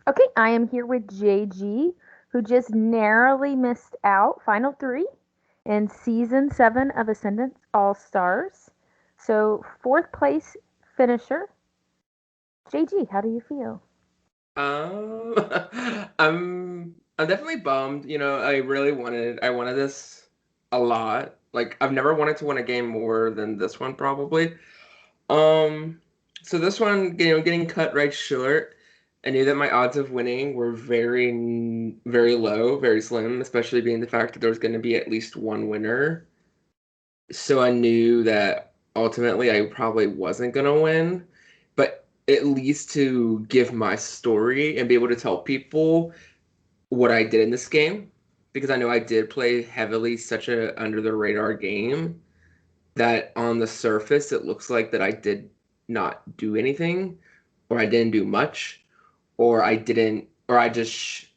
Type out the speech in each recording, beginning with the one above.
Okay, I am here with JG, who just narrowly missed out final three in season 7 of Ascendance All Stars. So, fourth place finisher. JG, how do you feel? Um, I'm definitely bummed. I wanted this a lot. Like I've never wanted to win a game more than this one probably. Um, so this one, getting cut right short. I knew that my odds of winning were very low, very slim, especially being the fact that there was going to be at least one winner. So I knew that ultimately I probably wasn't gonna win, but at least to give my story and be able to tell people what I did in this game, because I know I did play heavily such a under the radar game that on the surface it looks like that I did not do anything, or I didn't do much, or I just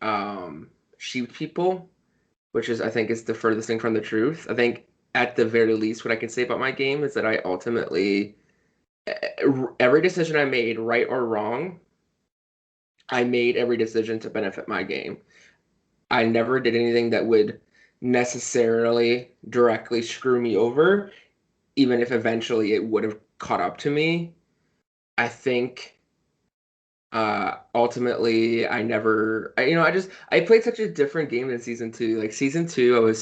sheeped people, which is I think is the furthest thing from the truth. I think at the very least, what I can say about my game is that I ultimately every decision I made, right or wrong, I made every decision to benefit my game. I never did anything that would necessarily directly screw me over, even if eventually it would have caught up to me. I think ultimately I never I played such a different game than season two. Like season two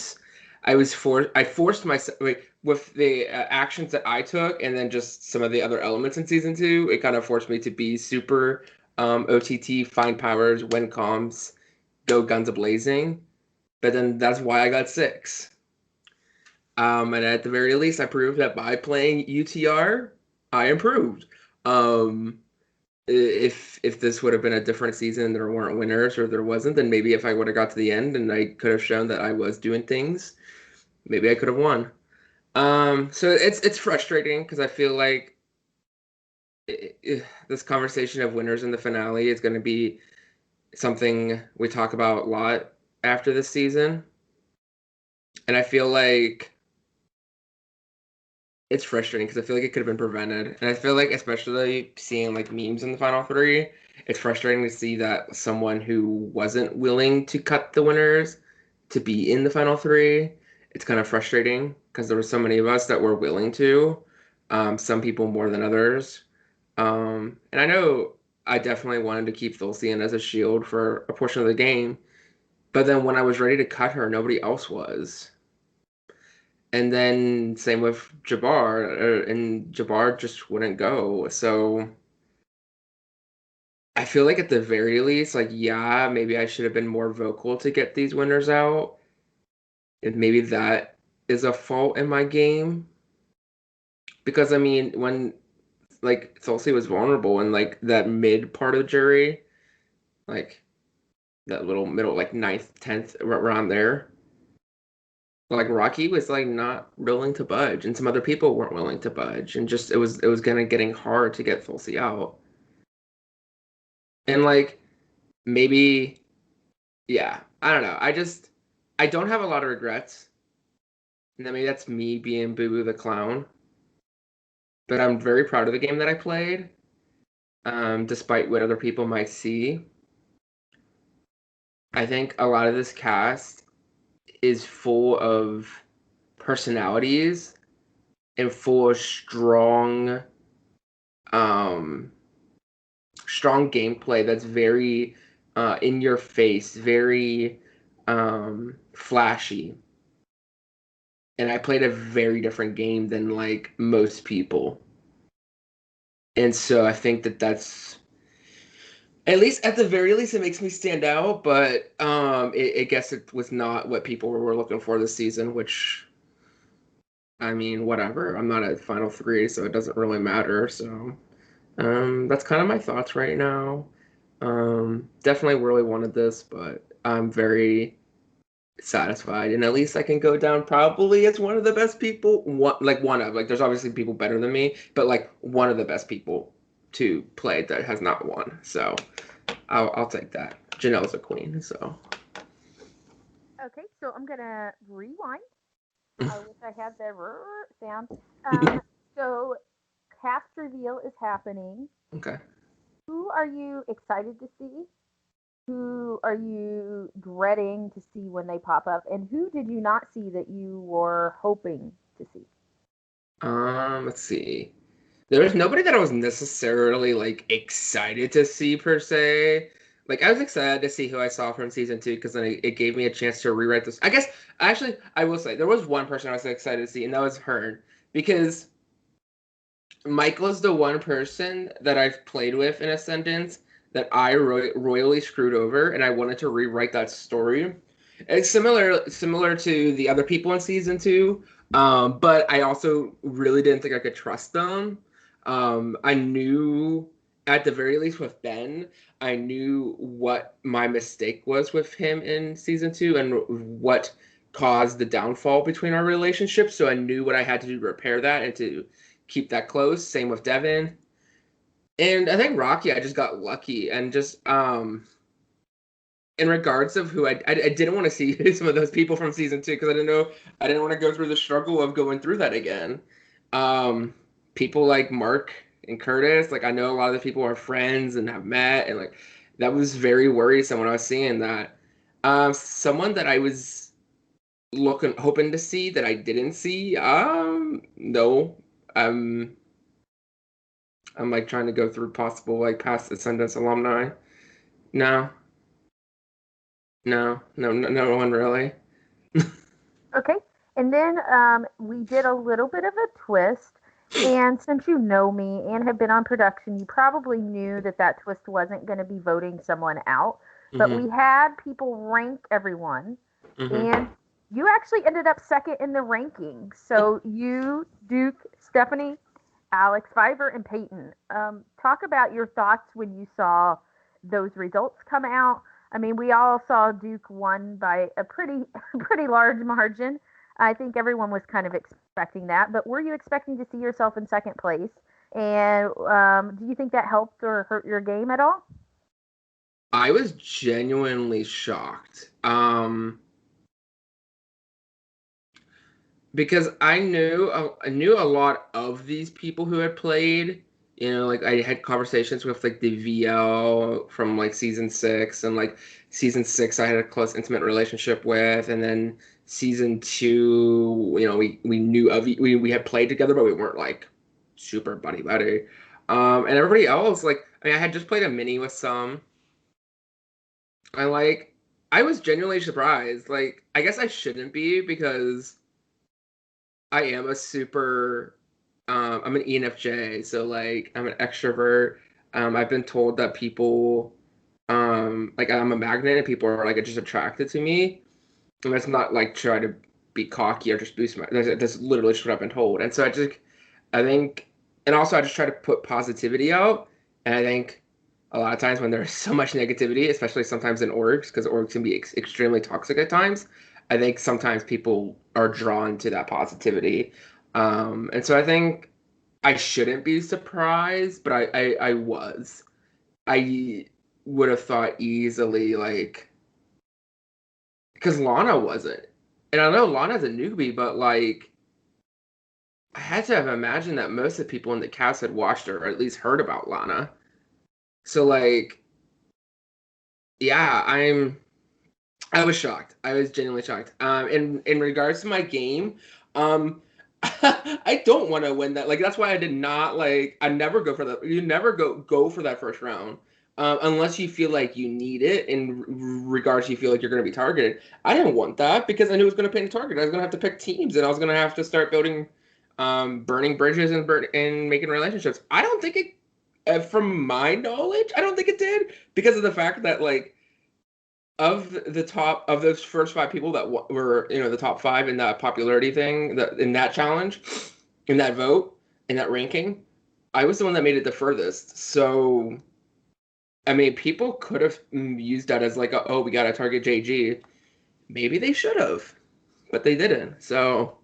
I forced myself like, with the actions that I took and then just some of the other elements in season two, it kind of forced me to be super OTT, find powers, win comms, go guns a blazing. But then that's why I got six. And at the very least I proved that by playing UTR I improved. um if this would have been a different season, there weren't winners or there wasn't, then maybe if I would have got to the end and I could have shown that I was doing things, maybe I could have won. So it's frustrating because I feel like this conversation of winners in the finale is going to be something we talk about a lot after this season, and I feel like it's frustrating because I feel like it could have been prevented. And I feel like, especially seeing like memes in the final three, it's frustrating to see that someone who wasn't willing to cut the winners to be in the final three. It's kind of frustrating because there were so many of us that were willing to, some people more than others. And I know I definitely wanted to keep Thulcian as a shield for a portion of the game, but then when I was ready to cut her, nobody else was. And then same with Jabbar, and Jabbar just wouldn't go. So I feel like at the very least, like, yeah, maybe I should have been more vocal to get these winners out. And maybe that is a fault in my game. Because I mean, when like Tulsi was vulnerable in like that mid part of the jury, like that little middle, like ninth, tenth, around there. Like Rocky was like not willing to budge, and some other people weren't willing to budge, and just it was gonna getting hard to get Tulsi out. And like maybe, yeah, I don't know. I don't have a lot of regrets. And then maybe that's me being Boo Boo the Clown. But I'm very proud of the game that I played, despite what other people might see. I think a lot of this cast is full of personalities and full of um, strong gameplay that's very in your face, very flashy. And I played a very different game than like most people. And so I think that that's at least at the very least it makes me stand out, but I guess it was not what people were looking for this season, which I mean, whatever. I'm not at final three, so it doesn't really matter. So that's kind of my thoughts right now. Definitely really wanted this, but I'm very satisfied, and at least I can go down probably as one of the best people. One of like, there's obviously people better than me, but like one of the best people to play that has not won. So I'll take that. Janelle's a queen, so Okay, so I'm gonna rewind. I wish I had the sound. So cast reveal is happening. okay. Who are you excited to see? Who are you dreading to see when they pop up? And who did you not see that you were hoping to see? Let's see. There was nobody that I was necessarily like excited to see per se. Like I was excited to see who I saw from season two because then it gave me a chance to rewrite this. I guess actually I will say there was one person I was excited to see, and that was Hearn because Michael is the one person that I've played with in Ascendance that I royally screwed over, and I wanted to rewrite that story. It's similar to the other people in season two, but I also really didn't think I could trust them. I knew at the very least with Ben, I knew what my mistake was with him in season two and what caused the downfall between our relationship. So I knew what I had to do to repair that and to keep that close. Same with Devin. And I think Rocky, I just got lucky and just in regards of who I didn't want to see some of those people from season two because I didn't want to go through the struggle of going through that again. Um, People like Mark and Curtis, like I know a lot of the people are friends and have met, and like that was very worrisome when I was seeing that. Someone that I was hoping to see that I didn't see. No. Um, I'm like trying to go through possible like past Ascendance alumni. No, no one really. Okay. And then we did a little bit of a twist. And since you know me and have been on production, you probably knew that that twist wasn't going to be voting someone out. But Mm-hmm. we had people rank everyone. Mm-hmm. And you actually ended up second in the ranking. So you, Duke, Stephanie, Alex, Fiver, and Peyton. Talk about your thoughts when you saw those results come out. I mean, we all saw Duke won by a pretty pretty large margin. I think everyone was kind of expecting that. But were you expecting to see yourself in second place? And do you think that helped or hurt your game at all? I was genuinely shocked. Because I knew a lot of these people who had played. You know, like I had conversations with like the VL from like season six, and like season six I had a close intimate relationship with, and then season two, you know, we knew of we had played together, but we weren't like super buddy buddy. And everybody else, like I mean, I had just played a mini with some. I like I was genuinely surprised. Like I guess I shouldn't be because I am a super I'm an ENFJ, so like I'm an extrovert. I've been told that people like I'm a magnet and people are like just attracted to me. And that's not like try to be cocky or just boost my that's literally just what I've been told. And so I think and also I just try to put positivity out. And I think a lot of times when there's so much negativity, especially sometimes in orgs, because orgs can be extremely toxic at times, I think sometimes people are drawn to that positivity. And so I think I shouldn't be surprised, but I was. I would have thought easily, like, because Lana wasn't. And I know Lana's a newbie, but like, I had to have imagined that most of the people in the cast had watched her or at least heard about Lana. So, like, yeah, I was shocked. I was genuinely shocked. In regards to my game, I don't want to win that. Like that's why I did not like. I never go for that. You never go for that first round, unless you feel like you need it. In regards, you feel like you're going to be targeted. I didn't want that because I knew it was going to pick a target. I was going to have to pick teams, and I was going to have to start building, burning bridges and making relationships. I don't think it. From my knowledge, I don't think it did because of the fact that like of the top of those first five people that were the top five in that popularity thing that in that challenge in that vote in that ranking, I was the one that made it the furthest. So I mean people could have used that as like oh we got to target JG. Maybe they should have, but they didn't. So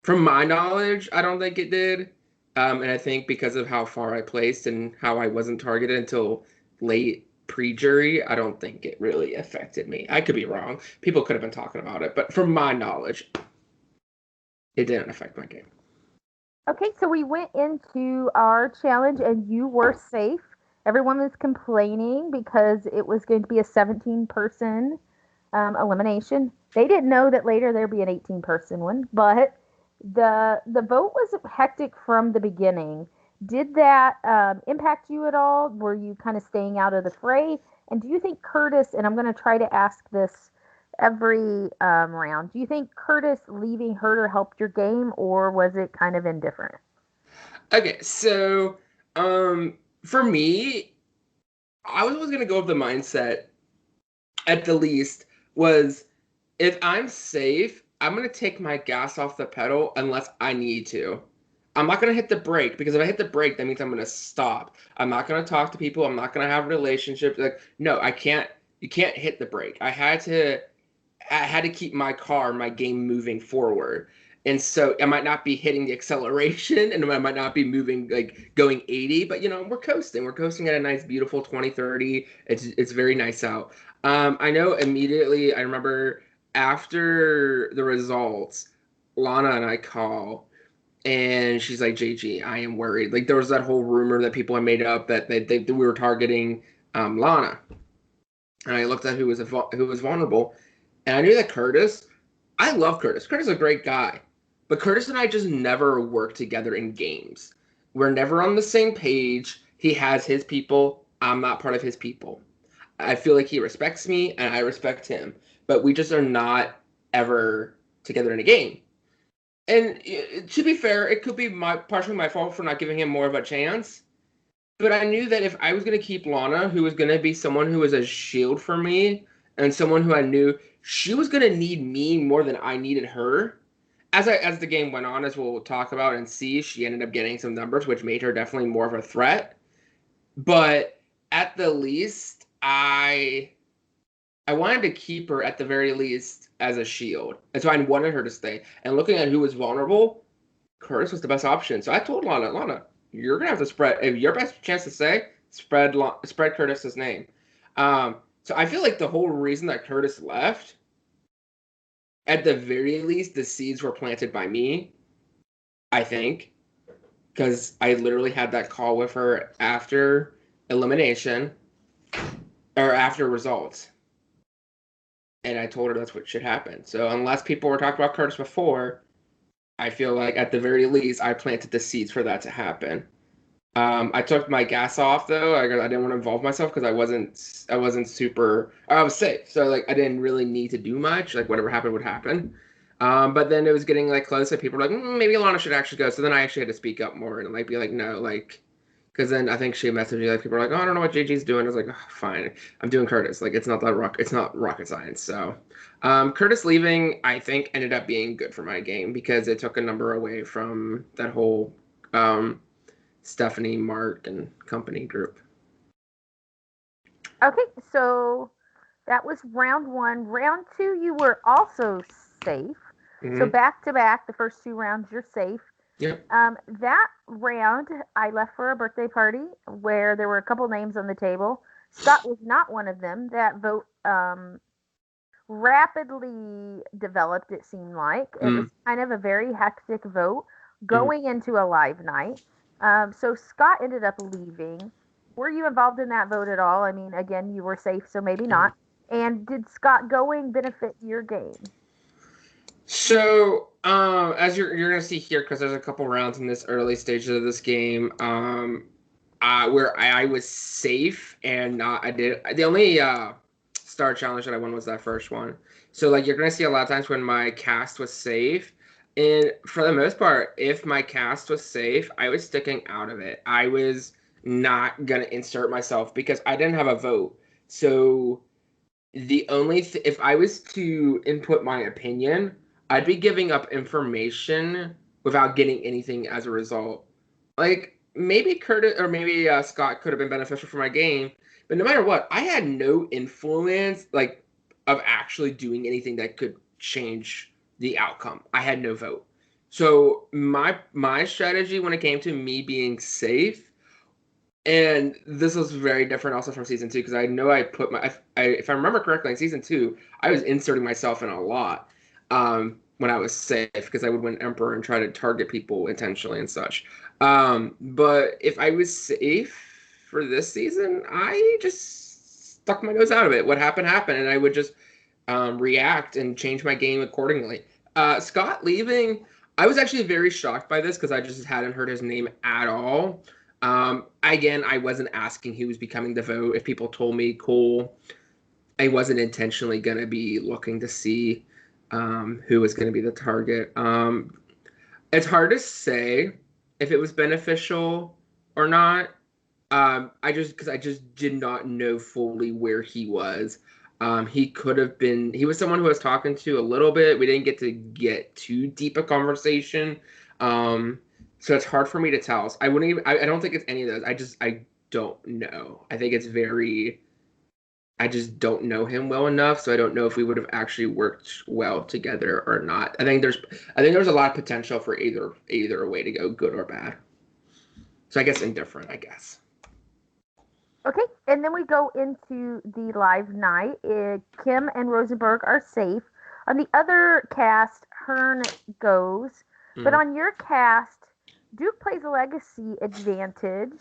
from my knowledge I don't think it did. And I think because of how far I placed and how I wasn't targeted until late pre-jury, I don't think it really affected me. I could be wrong. People could have been talking about it, but from my knowledge, it didn't affect my game. Okay, so we went into our challenge and you were safe. Everyone was complaining because it was going to be a 17-person elimination. They didn't know that later there'd be an 18-person one, but the vote was hectic from the beginning. Did that impact you at all? Were you kind of staying out of the fray? And do you think Curtis, and I'm going to try to ask this every round, do you think Curtis leaving hurt or helped your game, or was it kind of indifferent? Okay, so for me, I was always gonna go with the mindset at the least was if I'm safe, I'm gonna take my gas off the pedal unless I need to. I'm not gonna hit the brake because if I hit the brake, that means I'm gonna stop. I'm not gonna talk to people. I'm not gonna have relationships. Like, no, I can't. You can't hit the brake. I had to keep my car, my game moving forward. And so I might not be hitting the acceleration and I might not be moving like going 80, but we're coasting. We're coasting at a nice, beautiful 2030. It's very nice out. I know immediately I remember after the results, Lana and I call and she's like, JG, I am worried. Like there was that whole rumor that people had made up that we were targeting Lana. And I looked at who was vulnerable and I knew that Curtis, I love Curtis. Curtis is a great guy. But Curtis and I just never work together in games. We're never on the same page. He has his people. I'm not part of his people. I feel like he respects me and I respect him. But we just are not ever together in a game. And to be fair, it could be partially my fault for not giving him more of a chance. But I knew that if I was going to keep Lana, who was going to be someone who was a shield for me, and someone who I knew she was going to need me more than I needed her. As the game went on, as we'll talk about and see, she ended up getting some numbers, which made her definitely more of a threat. But at the least, I wanted to keep her at the very least as a shield, and so I wanted her to stay. And looking at who was vulnerable, Curtis was the best option. So I told Lana, you're gonna have to spread. If your best chance to say, spread Curtis's name. So I feel like the whole reason that Curtis left, at the very least, the seeds were planted by me. I think because I literally had that call with her after elimination or after results, and I told her that's what should happen. So unless people were talking about Curtis before, I feel like at the very least I planted the seeds for that to happen. I took my gas off though. I didn't want to involve myself because I wasn't super. I was safe, so like I didn't really need to do much. Like whatever happened would happen. But then it was getting like close, and people were like, maybe Alana should actually go. So then I actually had to speak up more and like be like, no, like, because then I think she messaged me like people were like, oh, I don't know what JG's doing. I was like, oh, fine, I'm doing Curtis. Like it's not rocket science. So Curtis leaving, I think, ended up being good for my game because it took a number away from that whole. Stephanie, Mark, and company group. Okay, so that was round one. Round two, you were also safe. So Mm-hmm. back to back, the first two rounds, you're safe. Yep. That round, I left for a birthday party where there were a couple names on the table. Scott was not one of them. That vote rapidly developed, it seemed like. It was kind of a very hectic vote Mm-hmm. going into a live night. So Scott ended up leaving. Were you involved in that vote at all? I mean, again, you were safe, so maybe not. And did Scott going benefit your game? So, as you're gonna see here, because there's a couple rounds in this early stages of this game, where I was safe and not, I did the only star challenge that I won was that first one. So like you're gonna see a lot of times when my cast was safe, and for the most part, if my cast was safe, I was sticking out of it. I was not gonna insert myself because I didn't have a vote. So the only if I was to input my opinion, I'd be giving up information without getting anything as a result. Like maybe Curtis or maybe Scott could have been beneficial for my game, but no matter what, I had no influence like of actually doing anything that could change the outcome. I had no vote. So my strategy when it came to me being safe, and this was very different also from season two because I know I put if I remember correctly in season two I was inserting myself in a lot when I was safe because I would win Emperor and try to target people intentionally and such. But if I was safe for this season, I just stuck my nose out of it. What happened happened, and I would just react and change my game accordingly. Scott leaving, I was actually very shocked by this because I just hadn't heard his name at all. Again, I wasn't asking who was becoming the vote. If people told me, cool. I wasn't intentionally going to be looking to see who was going to be the target. It's hard to say if it was beneficial or not. Because I just did not know fully where he was. He could have been. He was someone who I was talking to a little bit. We didn't get too deep a conversation. So it's hard for me to tell. So I wouldn't even. I don't think it's any of those. I don't know. I think it's very. I just don't know him well enough, so I don't know if we would have actually worked well together or not. I think there's a lot of potential for either way to go, good or bad. So I guess indifferent, I guess. Okay, and then we go into the live night. Kim and Rosenberg are safe. On the other cast, Hearn goes. But on your cast, Duke plays a legacy advantage.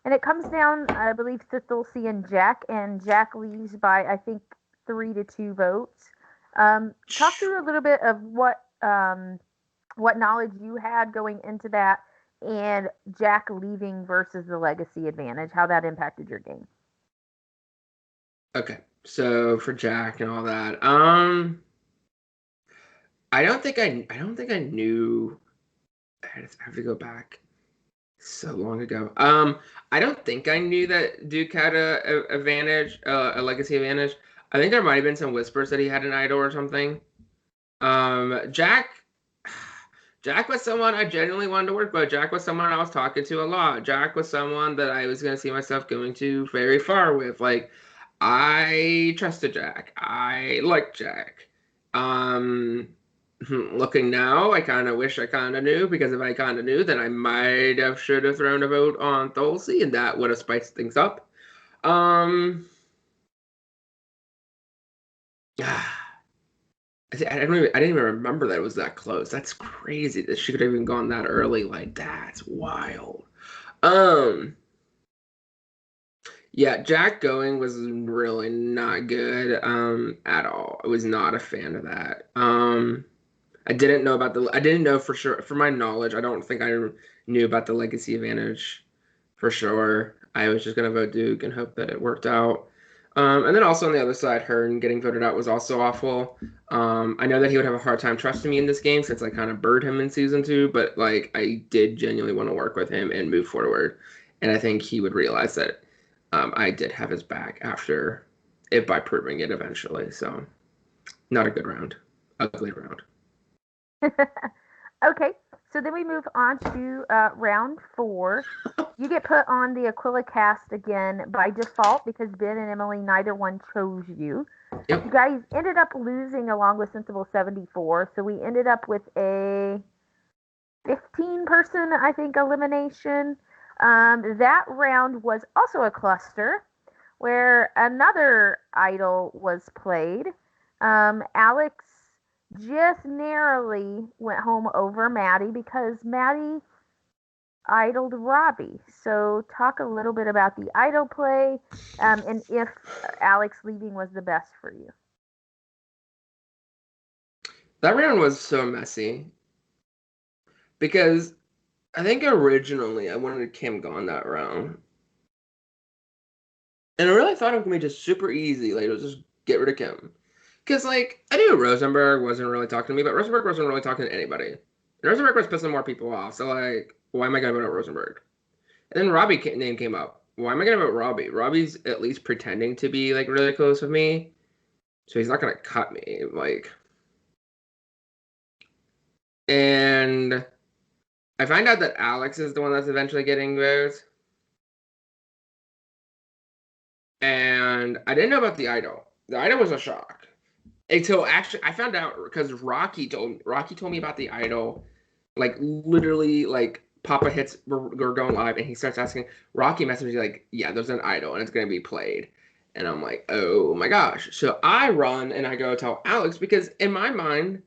And it comes down, I believe, to Thulsi and Jack leaves by, I think, 3-2 votes. Talk through a little bit of what knowledge you had going into that, and Jack leaving versus the legacy advantage, how that impacted your game. Okay, so for Jack and all that, I don't think I knew. I have to go back so long ago. I don't think I knew that Duke had a advantage, a legacy advantage. I think there might have been some whispers that he had an idol or something. Jack was someone I genuinely wanted to work with. Jack was someone I was talking to a lot. Jack was someone that I was going to see myself going to very far with. Like, I trusted Jack. I liked Jack. Looking now, I kind of wish I kind of knew, because if I kind of knew, then I should have thrown a vote on Thulsi, and that would have spiced things up. I didn't even remember that it was that close. That's crazy that she could have even gone that early. Like, that's wild. Yeah, Jack going was really not good at all. I was not a fan of that. I didn't know for sure, for my knowledge, I don't think I knew about the legacy advantage for sure. I was just gonna vote Duke and hope that it worked out. And then also on the other side, Hearn getting voted out was also awful. I know that he would have a hard time trusting me in this game since I kind of burned him in season 2, but like, I did genuinely want to work with him and move forward. And I think he would realize that I did have his back after it, by proving it eventually. So not a good round. Ugly round. Okay, so then we move on to round 4. You get put on the Aquila cast again by default because Ben and Emily, neither one chose you. Yep. You guys ended up losing along with Sensible 74, so we ended up with a 15-person, I think, elimination. That round was also a cluster where another idol was played. Alex just narrowly went home over Maddie because Maddie idoled Robbie. So talk a little bit about the idol play and if Alex leaving was the best for you. That round was so messy because I think originally I wanted Kim gone that round. And I really thought it was going to be just super easy. Like, it was just get rid of Kim. Because, like, I knew Rosenberg wasn't really talking to me, but Rosenberg wasn't really talking to anybody. And Rosenberg was pissing more people off. So, like, why am I going to vote out Rosenberg? And then Robbie name came up. Why am I going to vote Robbie? Robbie's at least pretending to be, like, really close with me. So he's not going to cut me. Like, and I find out that Alex is the one that's eventually getting votes. And I didn't know about the idol. The idol was a shock. Until actually, I found out because Rocky told me about the idol, like literally, like Papa hits, we're going live, and he starts asking. Rocky messaged me like, "Yeah, there's an idol, and it's gonna be played," and I'm like, "Oh my gosh!" So I run and I go tell Alex because in my mind,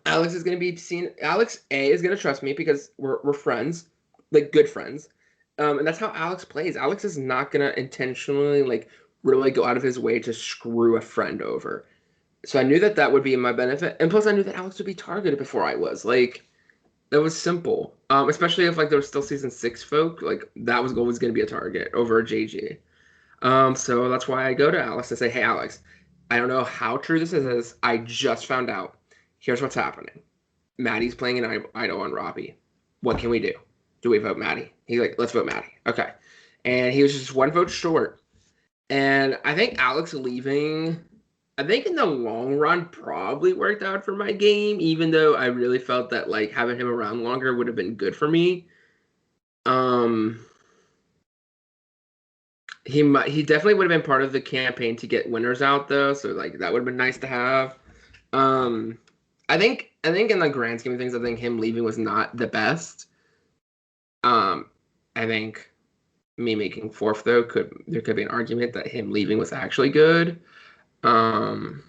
Alex is gonna be seen. Alex A is gonna trust me because we're friends, like good friends, And that's how Alex plays. Alex is not gonna intentionally like really go out of his way to screw a friend over. So I knew that that would be in my benefit, and plus I knew that Alex would be targeted before I was. Like that was simple. Especially if like there was still season 6 folk, like that was always gonna be a target over JG. So that's why I go to Alex to say, "Hey Alex, I don't know how true this is. I just found out. Here's what's happening. Maddie's playing an idol on Robbie. What can we do? Do we vote Maddie?" He's like, "Let's vote Maddie." Okay. And he was just one vote short. And I think Alex leaving, I think in the long run probably worked out for my game, even though I really felt that like having him around longer would have been good for me. Um, he definitely would have been part of the campaign to get winners out though, so like that would have been nice to have. Um, I think in the grand scheme of things, I think him leaving was not the best. I think me making fourth though could be an argument that him leaving was actually good. Um,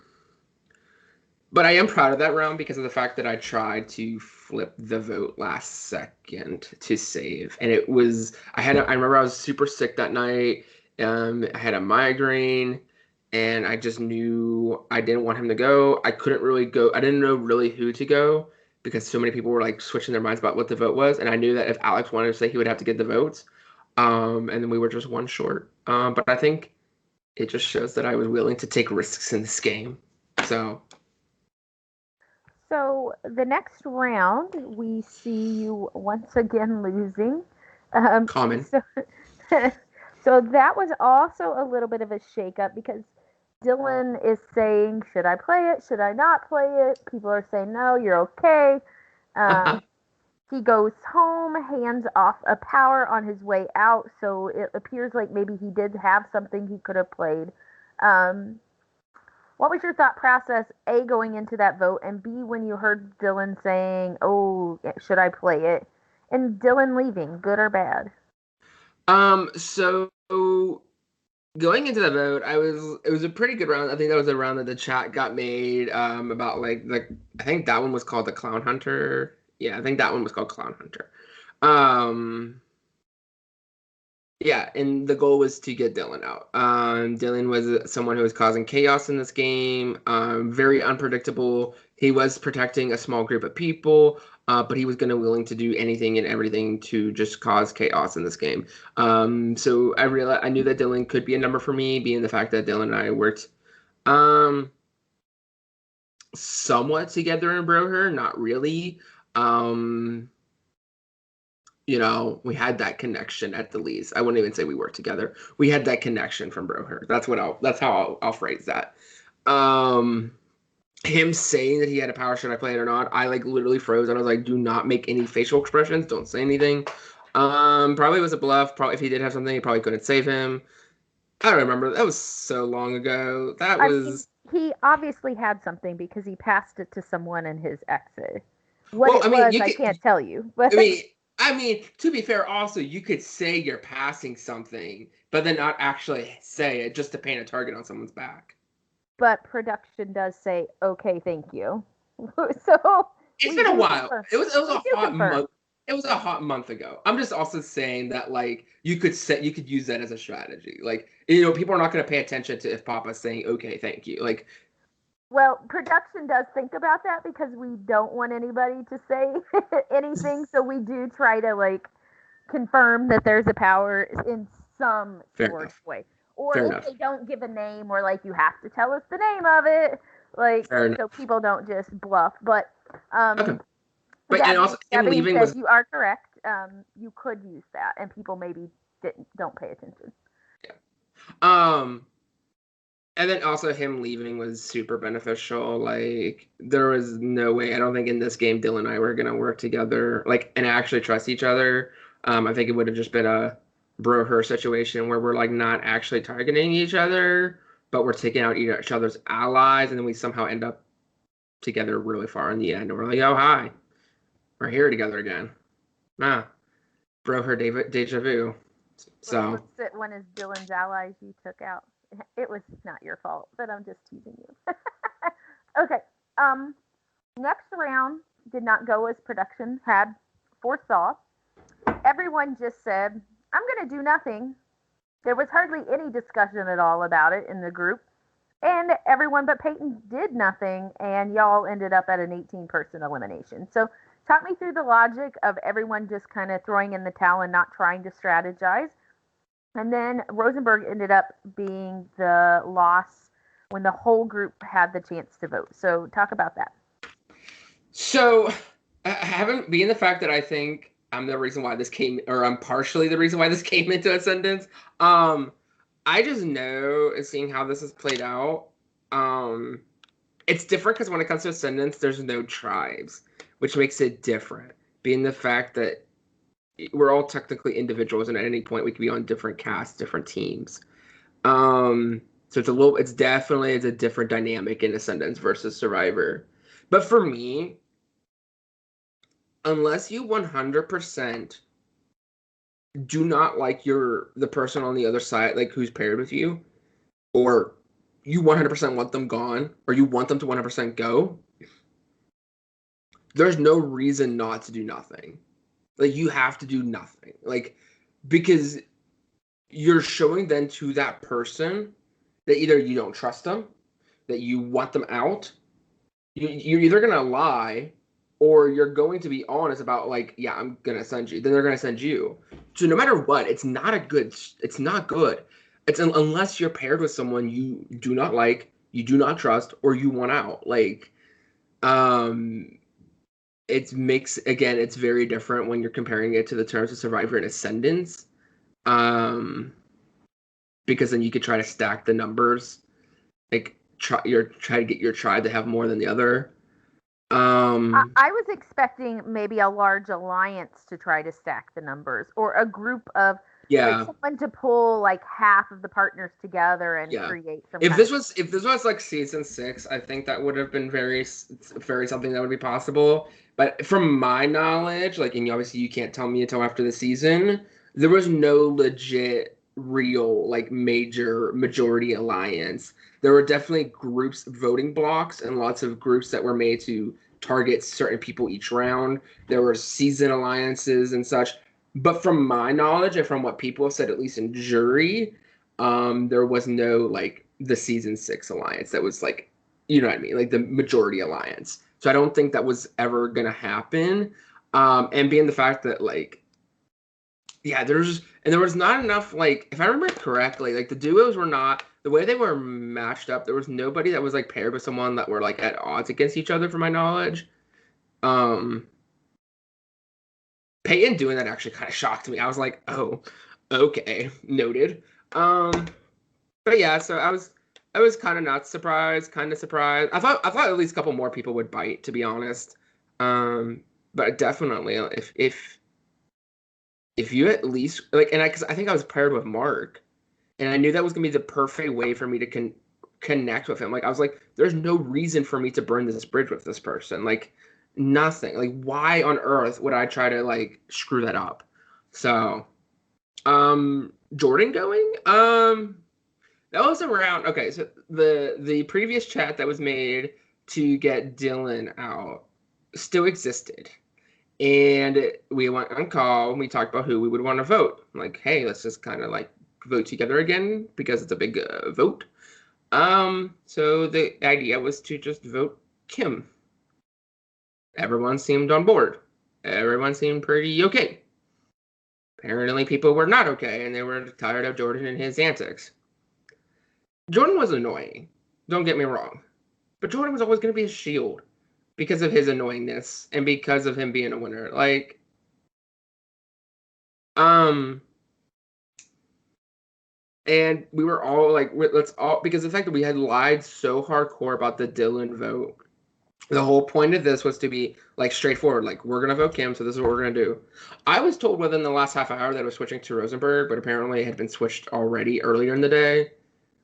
but I am proud of that round because of the fact that I tried to flip the vote last second to save, and it was I remember I was super sick that night. I had a migraine, and I just knew I didn't want him to go. I couldn't really go. I didn't know really who to go because so many people were like switching their minds about what the vote was, and I knew that if Alex wanted to say he would have to get the votes, and then we were just one short. But I think it just shows that I was willing to take risks in this game. So. So the next round, we see you once again losing. Common. So, so that was also a little bit of a shakeup because Dylan is saying, "Should I play it? Should I not play it?" People are saying, "No, you're okay." Um, he goes home, hands off a power on his way out, so it appears like maybe he did have something he could have played. Um, what was your thought process, A, going into that vote, and B, when you heard Dylan saying, "Oh, should I play it?" and Dylan leaving, good or bad? So going into the vote, it was a pretty good round. I think that was a round that the chat got made about like I think that one was called the Clown Hunter. Yeah, I think that one was called Clown Hunter. Um yeah, and the goal was to get Dylan out. Dylan was someone who was causing chaos in this game, very unpredictable. He was protecting a small group of people, but he was going to willing to do anything and everything to just cause chaos in this game. So I knew that Dylan could be a number for me, being the fact that Dylan and I worked um, somewhat together in Broher, not really. Um, we had that connection at the least. I wouldn't even say we worked together. We had that connection from Broher. That's how I'll phrase that. Um, him saying that he had a power, should I play it or not? I like literally froze and I was like, do not make any facial expressions. Don't say anything. Probably was a bluff. Probably if he did have something, he probably couldn't save him. I don't remember. That was so long ago. That I mean, was he obviously had something because he passed it to someone in his exit. What well. it I mean, was, you I could. can't tell you, but I mean, to be fair, also you could say you're passing something, but then not actually say it just to paint a target on someone's back. but production does say, "Okay, thank you." So It's we been a do while. confirm. It was We a do hot confirm. month. It was a hot month ago. I'm just also saying that like you could use that as a strategy. Like people are not going to pay attention to if Papa's saying okay, thank you. Like Well, production does think about that because we don't want anybody to say anything, so we do try to like confirm that there's a power in some fair sort of enough. way. Or Fair if enough. they don't give a name, or like you have to tell us the name of it, like Fair enough. so people don't just bluff. But Okay. But and that also that him being leaving said, was you are correct. You could use that, and people maybe don't pay attention. yeah. Um And then also him leaving was super beneficial. Like there was no way. I don't think in this game Dylan and I were gonna work together, like and actually trust each other. I think it would have just been a bro her situation where we're like not actually targeting each other, but we're taking out each other's allies, and then we somehow end up together really far in the end. And we're like, oh hi, we're here together again. Ah, bro her deja vu. But So what's it one is Dylan's allies you took out? It was not your fault, but I'm just teasing you. Okay. Um, Next round did not go as production had foresaw. Everyone just said, I'm going to do nothing. There was hardly any discussion at all about it in the group. And everyone but Peyton did nothing, and y'all ended up at an 18-person elimination. So, talk me through the logic of everyone just kind of throwing in the towel and not trying to strategize. And then Rosenberg ended up being the loss when the whole group had the chance to vote. So, talk about that. So, having being the fact that I think I'm the reason why this came, or I'm partially the reason why this came into Ascendance. I just know, seeing how this is played out, it's different because when it comes to Ascendance, there's no tribes, which makes it different. Being the fact that we're all technically individuals, and at any point we could be on different casts, different teams. So it's definitely a different dynamic in Ascendance versus Survivor. But for me, unless you 100% do not like the person on the other side, like who's paired with you, or you 100% want them gone, or you want them to 100% go, there's no reason not to do nothing. Like, you have to do nothing. Like, because you're showing then to that person that either you don't trust them, that you want them out. You're either going to lie, or you're going to be honest about, like, yeah, I'm going to send you. Then they're going to send you. So no matter what, it's not good. It's unless you're paired with someone you do not like, you do not trust, or you want out. Like, it's very different when you're comparing it to the terms of Survivor and Ascendance. Because then you could try to stack the numbers. Like, try to get your tribe to have more than the other. I was expecting maybe a large alliance to try to stack the numbers, or a group of like someone to pull like half of the partners together and create some. If this was like season 6, I think that would have been very something that would be possible. But from my knowledge, like, and obviously you can't tell me until after the season, there was no legit, real, like, majority alliance. There were definitely groups, voting blocks, and lots of groups that were made to target certain people each round. There were season alliances and such. But from my knowledge and from what people have said, at least in jury, there was no, like, the season 6 alliance that was, like, you know what I mean, like the majority alliance. So I don't think that was ever gonna happen. And being the fact that, like, yeah, there was not enough, like, if I remember correctly, like, the duos were not the way they were matched up. There was nobody that was, like, paired with someone that were, like, at odds against each other, from my knowledge. Peyton doing that actually kind of shocked me. I was like, oh, okay, noted. But yeah, so I was kind of not surprised, kind of surprised. I thought at least a couple more people would bite, to be honest. But definitely, if you at least, like, and because I think I was paired with Mark, and I knew that was gonna be the perfect way for me to connect with him. Like, I was like, there's no reason for me to burn this bridge with this person. Like, nothing. Like, why on earth would I try to, like, screw that up? So, Jordan going? That was around, okay, so the previous chat that was made to get Dylan out still existed. And we went on call and we talked about who we would want to vote. Like, hey, let's just kind of, like, vote together again because it's a big vote. So the idea was to just vote Kim. Everyone seemed on board. Everyone seemed pretty okay. Apparently people were not okay, and they were tired of Jordan and his antics. Jordan was annoying, don't get me wrong. But Jordan was always going to be a shield because of his annoyingness and because of him being a winner. Like, and we were all like, let's all, because the fact that we had lied so hardcore about the Dylan vote, the whole point of this was to be, like, straightforward. Like, we're going to vote Kim, so this is what we're going to do. I was told within the last half hour that I was switching to Rosenberg, but apparently it had been switched already earlier in the day,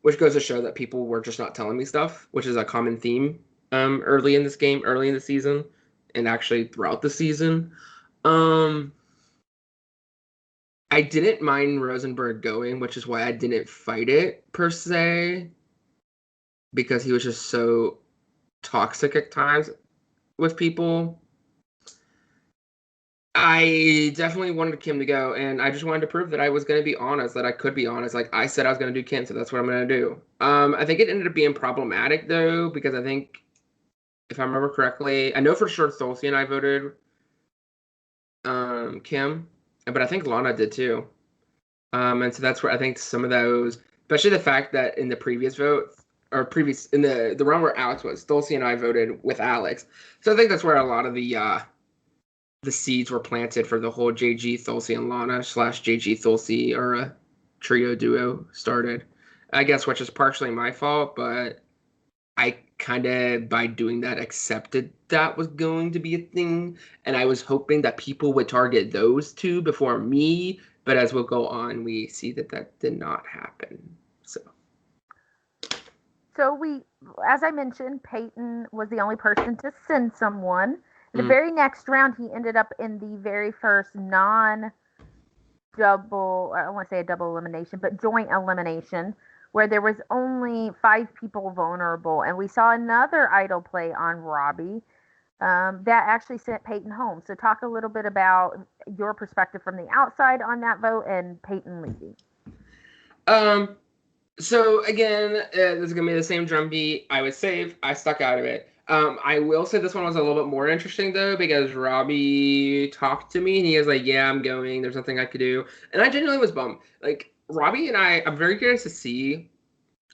which goes to show that people were just not telling me stuff, which is a common theme early in the season, and actually throughout the season. I didn't mind Rosenberg going, which is why I didn't fight it, per se, because he was just so toxic at times with people. I definitely wanted Kim to go, and I just wanted to prove that I was going to be honest, that I could be honest. Like I said, I was going to do Kim, so that's what I'm going to do. I think it ended up being problematic though, because I think if I remember correctly, I know for sure Thulsi and I voted Kim, but I think Lana did too. And so that's where I think some of those, especially the fact that in the previous vote or previous in the round where Alex was, Thulsi and I voted with Alex. So I think that's where a lot of the seeds were planted for the whole JG Thulsi and Lana slash JG Thulsi or a trio duo started. I guess which is partially my fault, but I kind of by doing that accepted that was going to be a thing, and I was hoping that people would target those two before me. But as we'll go on, we see that that did not happen. So as I mentioned, Peyton was the only person to send someone. In the very next round, he ended up in the very first non-double, I don't want to say a double elimination, but joint elimination, where there was only 5 people vulnerable. And we saw another idol play on Robbie that actually sent Peyton home. So talk a little bit about your perspective from the outside on that vote and Peyton leaving. So again, this is gonna be the same drum beat. I was safe. I stuck out of it. I will say this one was a little bit more interesting though, because Robbie talked to me and he was like, "Yeah, I'm going. There's nothing I could do," and I genuinely was bummed. Like Robbie and I'm very curious to see.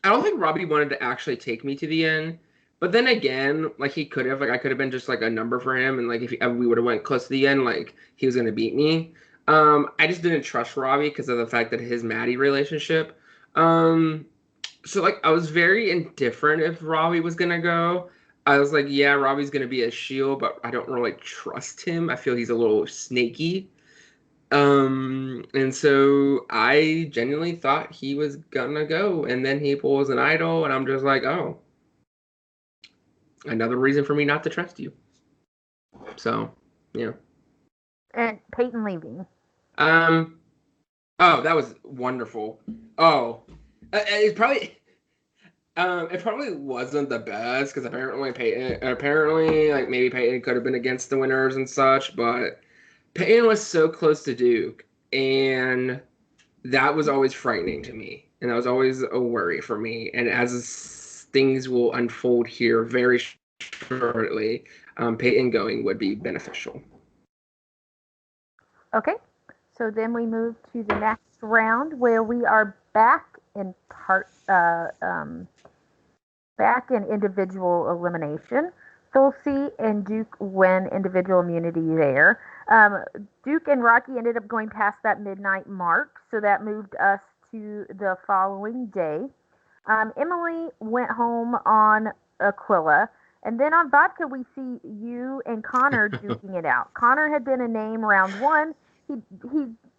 I don't think Robbie wanted to actually take me to the end, but then again, like he could have. Like I could have been just like a number for him, and like if we would have went close to the end, like he was gonna beat me. I just didn't trust Robbie because of the fact that his Maddie relationship. Um, so like I was very indifferent if Robbie was gonna go. I was like, yeah, Robbie's gonna be a shield, but I don't really trust him. I feel he's a little snaky. And so I genuinely thought he was gonna go, and then he pulls an idol, and I'm just like, oh, another reason for me not to trust you. So, yeah. And Peyton leaving. Um, oh, that was wonderful. Oh, it probably wasn't the best because apparently, like maybe Peyton could have been against the winners and such, but Peyton was so close to Duke, and that was always frightening to me, and that was always a worry for me. And as things will unfold here very shortly, Peyton going would be beneficial. Okay, so then we move to the next round where we are back in individual elimination. Thulsi and Duke win individual immunity there. Duke and Rocky ended up going past that midnight mark, so that moved us to the following day. Emily went home on Aquila. And then on Vodka, we see you and Connor duking it out. Connor had been a name round 1. He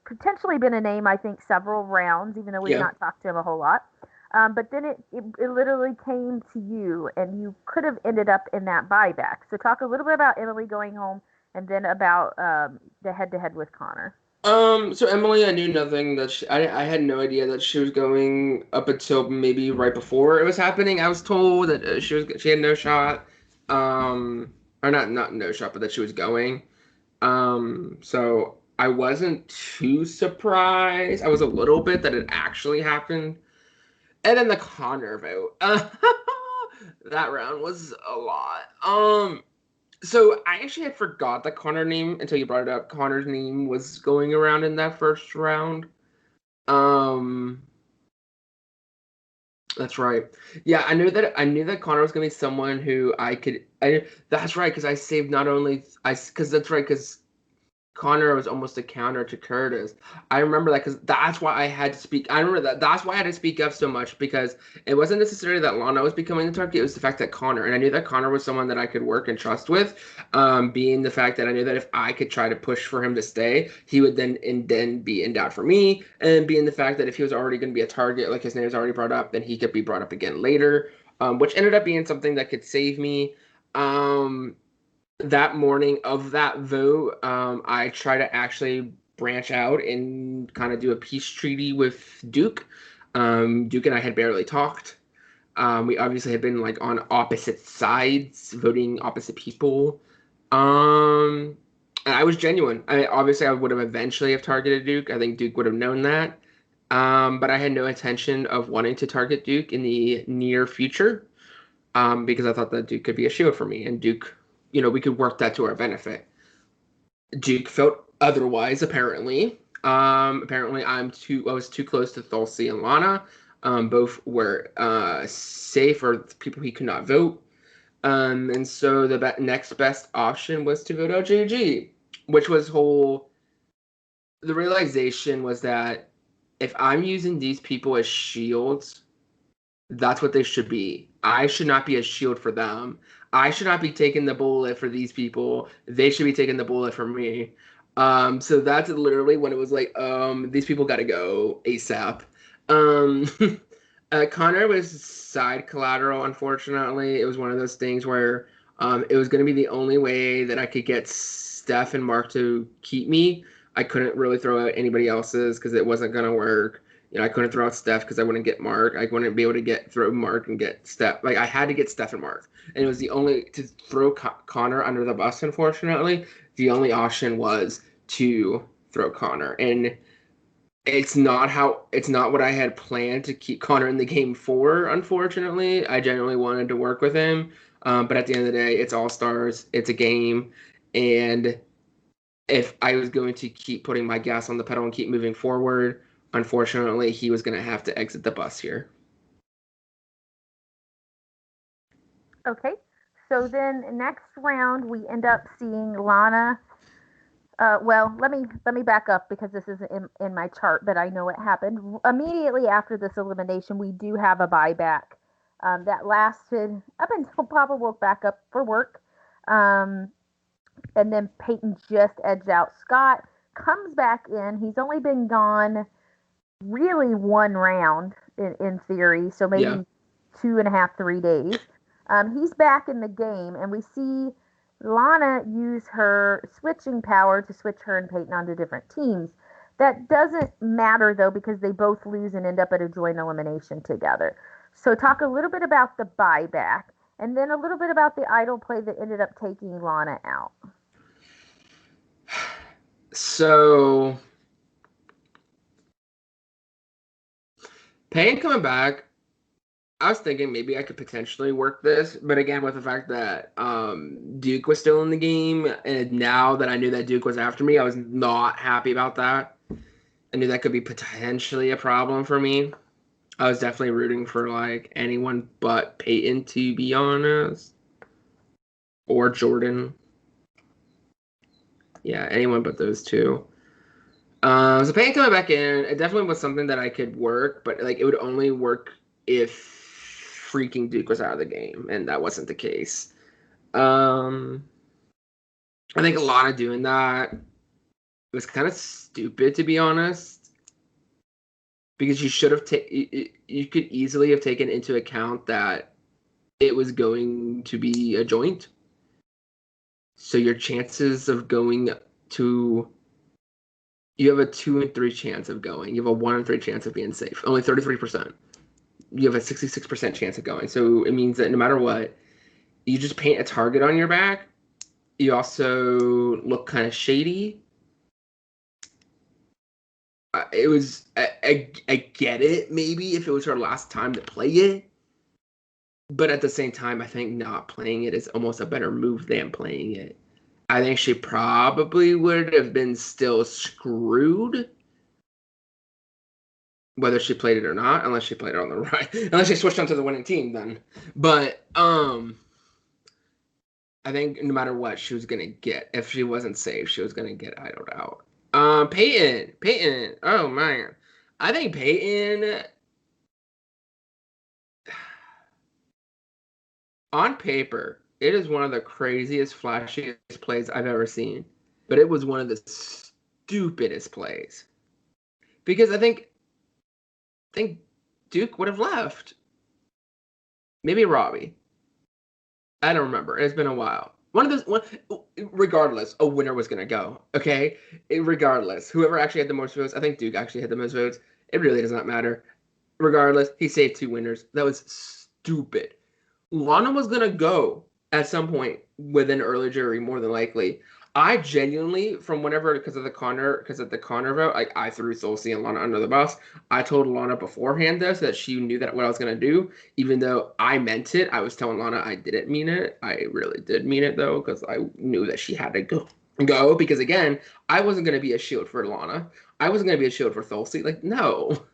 potentially been a name, I think, several rounds, even though we've not talked to him a whole lot. But then it literally came to you, and you could have ended up in that buyback. So talk a little bit about Emily going home, and then about the head-to-head with Connor. So Emily, I knew nothing that I had no idea that she was going up until maybe right before it was happening. I was told that she had no shot, or not no shot, but that she was going. So I wasn't too surprised. I was a little bit that it actually happened. And then the Connor vote. That round was a lot. So I actually had forgot the Connor name until you brought it up. Connor's name was going around in that first round. That's right. Yeah, I knew that Connor was gonna be someone who that's right, because I saved not only because that's right, because Connor was almost a counter to Curtis. I remember that because that's why I had to speak. I remember that's why I had to speak up so much, because it wasn't necessarily that Lana was becoming the target. It was the fact that Connor, and I knew that Connor was someone that I could work and trust with. Being the fact that I knew that if I could try to push for him to stay, he would then be in doubt for me, and being the fact that if he was already going to be a target, like his name was already brought up, then he could be brought up again later, which ended up being something that could save me. That morning of that vote, I try to actually branch out and kind of do a peace treaty with Duke. Duke and I had barely talked. We obviously had been like on opposite sides, voting opposite people. And I was genuine. Obviously I would have eventually have targeted Duke. I think Duke would have known that. But I had no intention of wanting to target Duke in the near future. Because I thought that Duke could be a shield for me, and Duke, we could work that to our benefit. Duke felt otherwise, apparently. Apparently, I was too close to Thulsi and Lana. Both were safe or people he could not vote. And so the next best option was to vote LJG, which was the realization was that if I'm using these people as shields, that's what they should be. I should not be a shield for them. I should not be taking the bullet for these people. They should be taking the bullet for me. So that's literally when it was like, these people got to go ASAP. Um, Connor was side collateral, unfortunately. It was one of those things where it was going to be the only way that I could get Steph and Mark to keep me. I couldn't really throw out anybody else's because it wasn't going to work. I couldn't throw out Steph because I wouldn't get Mark. I wouldn't be able to throw Mark and get Steph. Like I had to get Steph and Mark, and it was the only to throw Connor under the bus. Unfortunately, the only option was to throw Connor, and it's not what I had planned to keep Connor in the game for. Unfortunately, I genuinely wanted to work with him, but at the end of the day, it's All Stars. It's a game, and if I was going to keep putting my gas on the pedal and keep moving forward, unfortunately, he was going to have to exit the bus here. Okay, so then next round we end up seeing Lana. Well, let me back up because this isn't in my chart, but I know it happened immediately after this elimination. We do have a buyback that lasted up until Papa woke back up for work. And then Peyton just edged out Scott, comes back in. He's only been gone really one round in theory, so maybe Yeah. 2.5, 3 days. He's back in the game, and we see Lana use her switching power to switch her and Peyton onto different teams. That doesn't matter though because they both lose and end up at a joint elimination together. So talk a little bit about the buyback and then a little bit about the idol play that ended up taking Lana out. So Payne coming back, I was thinking maybe I could potentially work this, but again, with the fact that Duke was still in the game, and now that I knew that Duke was after me, I was not happy about that. I knew that could be potentially a problem for me. I was definitely rooting for like anyone but Peyton, to be honest, or Jordan. Yeah, anyone but those two. So Payne coming back in, it definitely was something that I could work, but like it would only work if freaking Duke was out of the game, and that wasn't the case. I think a lot of doing that was kind of stupid, to be honest, because you should have you could easily have taken into account that it was going to be a joint, so your chances of going to you have a 2 in 3 chance of going. You have a 1 in 3 chance of being safe. Only 33%. You have a 66% chance of going. So it means that no matter what, you just paint a target on your back. You also look kind of shady. It was I get it maybe if it was her last time to play it, but at the same time, I think not playing it is almost a better move than playing it. I think she probably would have been still screwed whether she played it or not, unless she played it on the right, unless she switched onto the winning team then. But I think no matter what, she was gonna get if she wasn't safe, she was gonna get idled out. Peyton. Oh man, I think Peyton on paper it is one of the craziest, flashiest plays I've ever seen, but it was one of the stupidest plays because I think Duke would have left. Maybe Robbie. I don't remember. It's been a while. Regardless, a winner was gonna go. Okay, regardless, whoever actually had the most votes, I think Duke actually had the most votes. It really does not matter. Regardless, he saved 2 winners. That was stupid. Lana was gonna go at some point with an early jury, more than likely. I genuinely, from whenever, because of the Connor vote, like I threw Solcy and Lana under the bus. I told Lana beforehand though, so that she knew that what I was gonna do. Even though I meant it, I was telling Lana I didn't mean it. I really did mean it though, because I knew that she had to go. Because again, I wasn't gonna be a shield for Lana. I wasn't gonna be a shield for Solcy. Like no,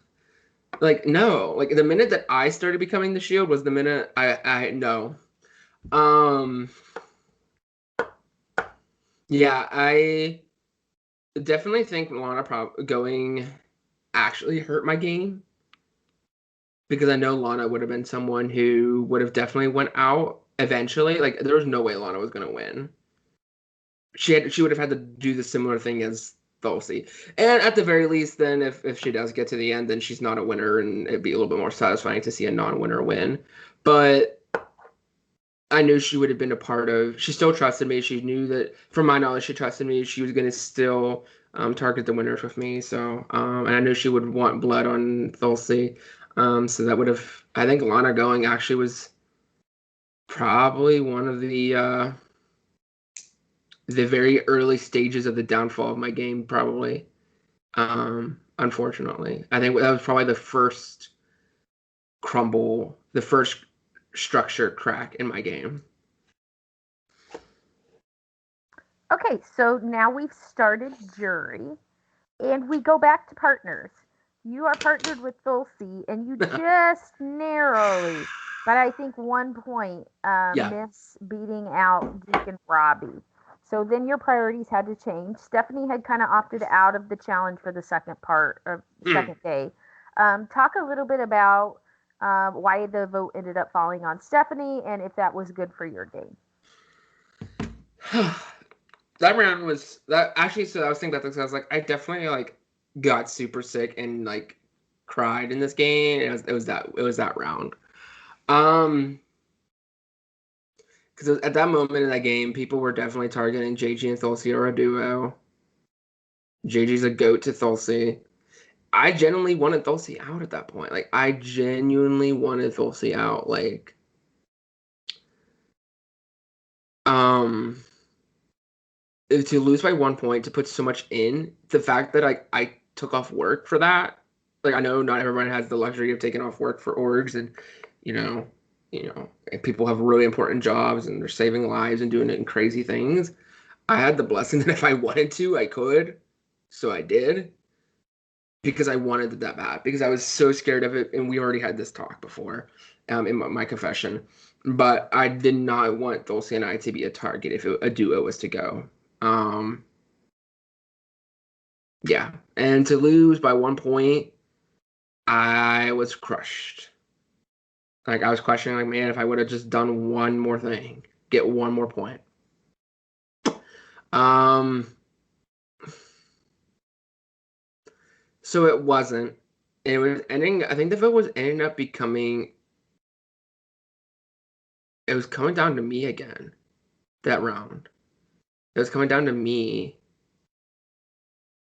like no. Like the minute that I started becoming the shield was the minute I no. Um. Yeah, I definitely think Lana going actually hurt my game because I know Lana would have been someone who would have definitely went out eventually. Like there was no way Lana was gonna win. She would have had to do the similar thing as Thulsi. And at the very least, then if she does get to the end, then she's not a winner, and it'd be a little bit more satisfying to see a non-winner win. But I knew she would have been a part of. She still trusted me. She knew that, from my knowledge, she trusted me. She was going to still target the winners with me. So, and I knew she would want blood on Thulsi. So that would have. I think Lana going actually was probably one of the very early stages of the downfall of my game. Probably, unfortunately, I think that was probably the first crumble, the first structure crack in my game. Okay, so now we've started jury, and we go back to partners. You are partnered with Thulsi, and you just narrowly, but I think 1 point, Yeah. miss beating out Duke and Robbie. So then your priorities had to change. Stephanie had kind of opted out of the challenge for the second part of second day. Talk a little bit about why the vote ended up falling on Stephanie, and if that was good for your game. That round was that actually. So I was thinking about this. I was like, I definitely like got super sick and like cried in this game. It was that round. Because at that moment in that game, people were definitely targeting JG and Thulsi or a duo. JG's a goat to Thulsi. I genuinely wanted Thulsi out at that point. Like I genuinely wanted Thulsi out. Like um. To lose by 1 point, to put so much in, the fact that I took off work for that, like I know not everyone has the luxury of taking off work for orgs, and you know, people have really important jobs and they're saving lives and doing it in crazy things. I had the blessing that if I wanted to, I could, so I did because I wanted it that bad because I was so scared of it, and we already had this talk before, in my confession. But I did not want Dulce and I to be a target if a duo was to go. Um, Yeah, and to lose by 1 point, I was crushed. Like I was questioning, like, man, if I would have just done one more thing, get one more point. Um, so it wasn't. It was ending. I think the vote was ending up becoming. It was coming down to me again. That round, it was coming down to me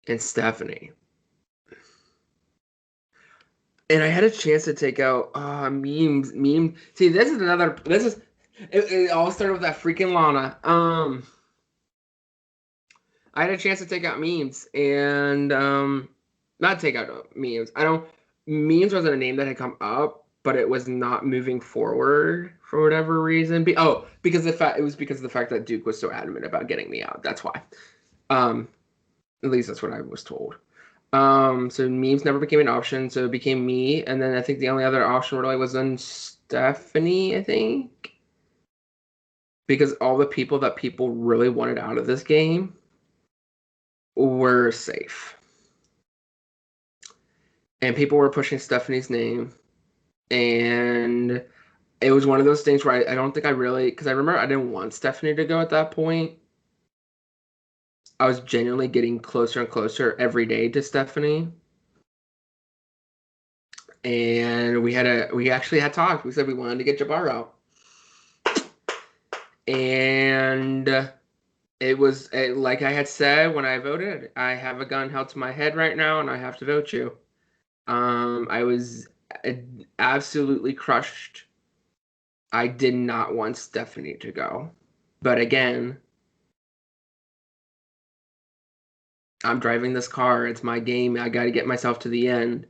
and Stephanie. And I had a chance to take out memes. See, this is another. This is. It all started with that freaking Lana. I had a chance to take out memes and not take out memes. I don't memes wasn't a name that had come up, but it was not moving forward for whatever reason. Because of the fact that Duke was so adamant about getting me out. That's why. Um, at least that's what I was told. So memes never became an option, so it became me, and then I think the only other option really was then Stephanie, I think. Because all the people that people really wanted out of this game were safe. And people were pushing Stephanie's name. And it was one of those things where I don't think I really, because I remember I didn't want Stephanie to go at that point. I was genuinely getting closer and closer every day to Stephanie. And we actually had talked. We said we wanted to get Jabbar out. And it was like I had said when I voted, I have a gun held to my head right now and I have to vote you. I was absolutely crushed. I did not want Stephanie to go. But again, I'm driving this car. It's my game. I got to get myself to the end.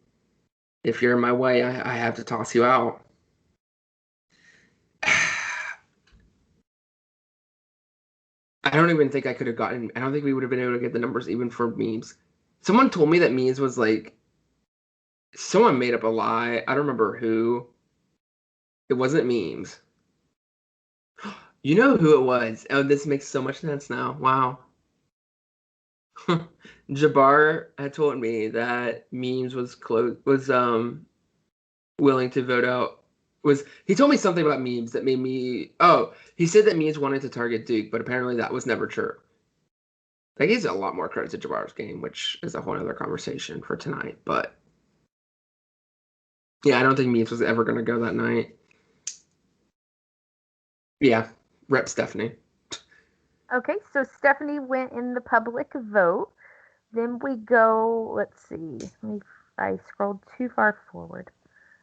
If you're in my way, I have to toss you out. I don't even think I could have gotten. I don't think we would have been able to get the numbers even for memes. Someone told me that memes was like someone made up a lie. I don't remember who. It wasn't memes. You know who it was. Oh, this makes so much sense now. Wow. Jabbar had told me that memes was willing to vote out was he told me something about memes that made me he said that memes wanted to target Duke, but apparently that was never true. That gives a lot more credit to Jabbar's game, which is a whole other conversation for tonight. But yeah, I don't think memes was ever gonna go that night. Yeah, rep Stephanie. Okay, so Stephanie went in the public vote. Then we go, let's see. I scrolled too far forward.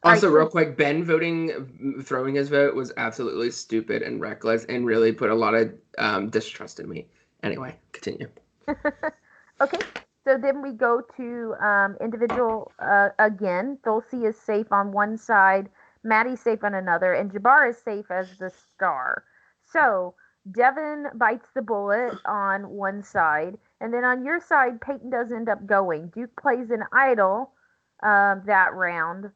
All right, Also, so real quick, Ben throwing his vote was absolutely stupid and reckless, and really put a lot of distrust in me. Anyway, continue. okay, so then we go to individual again. Dulcie is safe on one side, Maddie's safe on another, and Jabbar is safe as the star. So Devin bites the bullet on one side, and then on your side, Peyton does end up going. Duke plays an idol that round,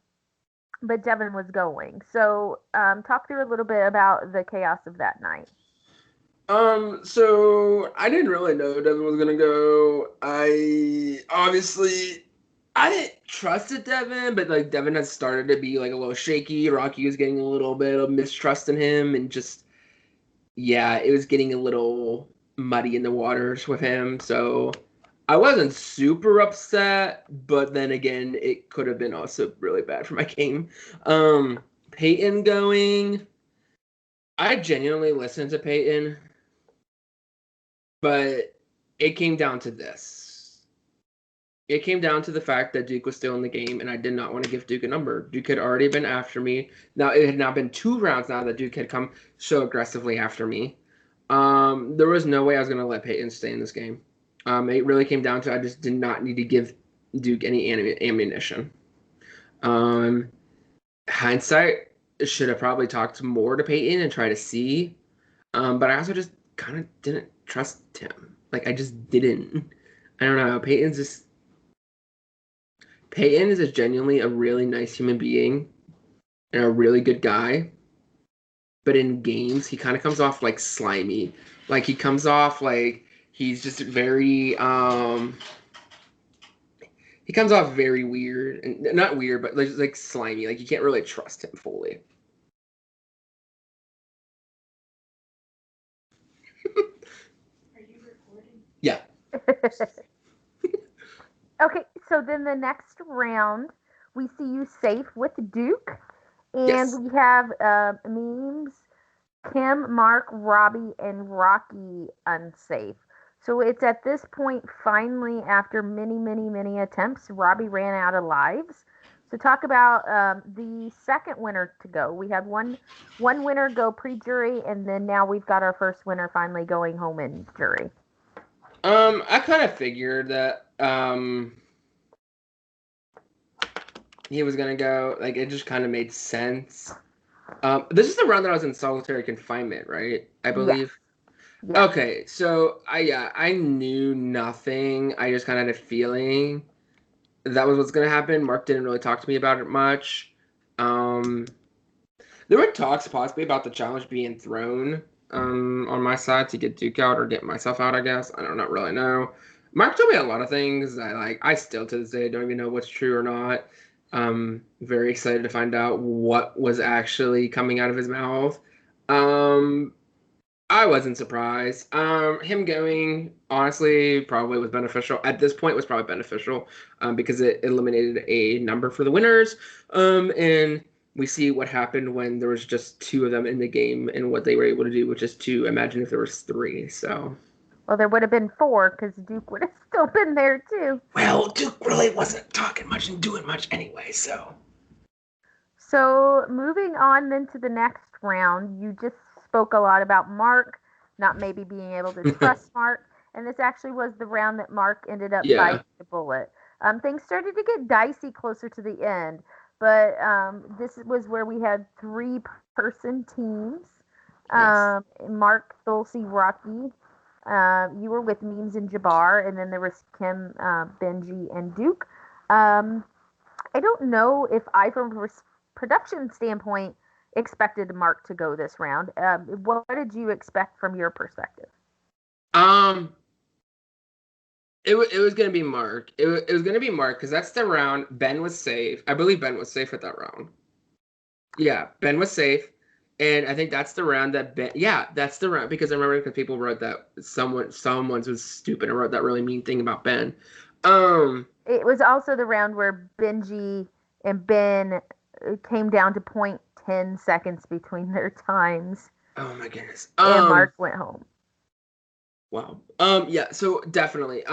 but Devin was going. So talk through a little bit about the chaos of that night. So I didn't really know Devin was gonna go. I didn't trusted Devin, but like Devin had started to be like a little shaky. Rocky was getting a little bit of mistrust in him, and just yeah, it was getting a little muddy in the waters with him. So I wasn't super upset, but then again, it could have been also really bad for my game. Peyton going. I genuinely listened to Peyton, but it came down to this. It came down to the fact that Duke was still in the game, and I did not want to give Duke a number. Duke had already been after me. Now it had now been 2 rounds now that Duke had come so aggressively after me. There was no way I was going to let Peyton stay in this game. It really came down to I just did not need to give Duke any ammunition. Um, Hindsight should have probably talked more to Peyton and try to see. But I also just kind of didn't trust him. Like I just didn't. I don't know. Peyton is a genuinely a really nice human being and a really good guy. But in games, he kind of comes off like slimy. Like he comes off like he's just very he comes off very weird and not weird, but like slimy. Like you can't really trust him fully. Are you recording? Yeah. Okay, so then the next round, we see you safe with Duke, and Yes. we have memes, Kim, Mark, Robbie, and Rocky unsafe. So it's at this point, finally, after many, many, many attempts, Robbie ran out of lives. So talk about the second winner to go. We had one winner go pre-jury, and then now we've got our first winner finally going home in jury. I kind of figured that he was gonna go. Like it just kind of made sense. This is the round that I was in solitary confinement, right? I Yes, believe. yes. Okay, so I knew nothing. I just kind of had a feeling that was what's gonna happen. Mark didn't really talk to me about it much. Um, there were talks possibly about the challenge being thrown on my side to get Duke out or get myself out. I guess I don't not really know. Mark told me a lot of things. I still to this day don't even know what's true or not. Very excited to find out what was actually coming out of his mouth. Um, I wasn't surprised. Him going honestly probably was beneficial. At this point, was probably beneficial because it eliminated a number for the winners. And we see what happened when there was just 2 of them in the game and what they were able to do, which is to imagine if there was 3. So Well, there would have been four because Duke would have still been there too. well, Duke really wasn't talking much and doing much anyway. So So moving on then to the next round, you just spoke a lot about Mark, not maybe being able to trust Mark. and this actually was the round that Mark ended up Yeah. biting the bullet. Things started to get dicey closer to the end, but this was where we had 3-person teams. Yes. Mark, Thulsi, Rocky. You were with Memes and Jabbar, and then there was Kim, Benji, and Duke. I don't know if I, from a production standpoint, expected Mark to go this round. What did you expect from your perspective? Um, it was gonna be Mark. It was gonna be Mark because that's the round. Ben was safe. I believe Ben was safe at that round. Yeah, Ben was safe, and I think that's the round that Ben. Yeah, that's the round because I remember because people wrote that someone's was stupid and wrote that really mean thing about Ben. It was also the round where Benji and Ben came down to 0.10 seconds between their times, Oh my goodness. and Mark went home. Wow. Yeah, so definitely.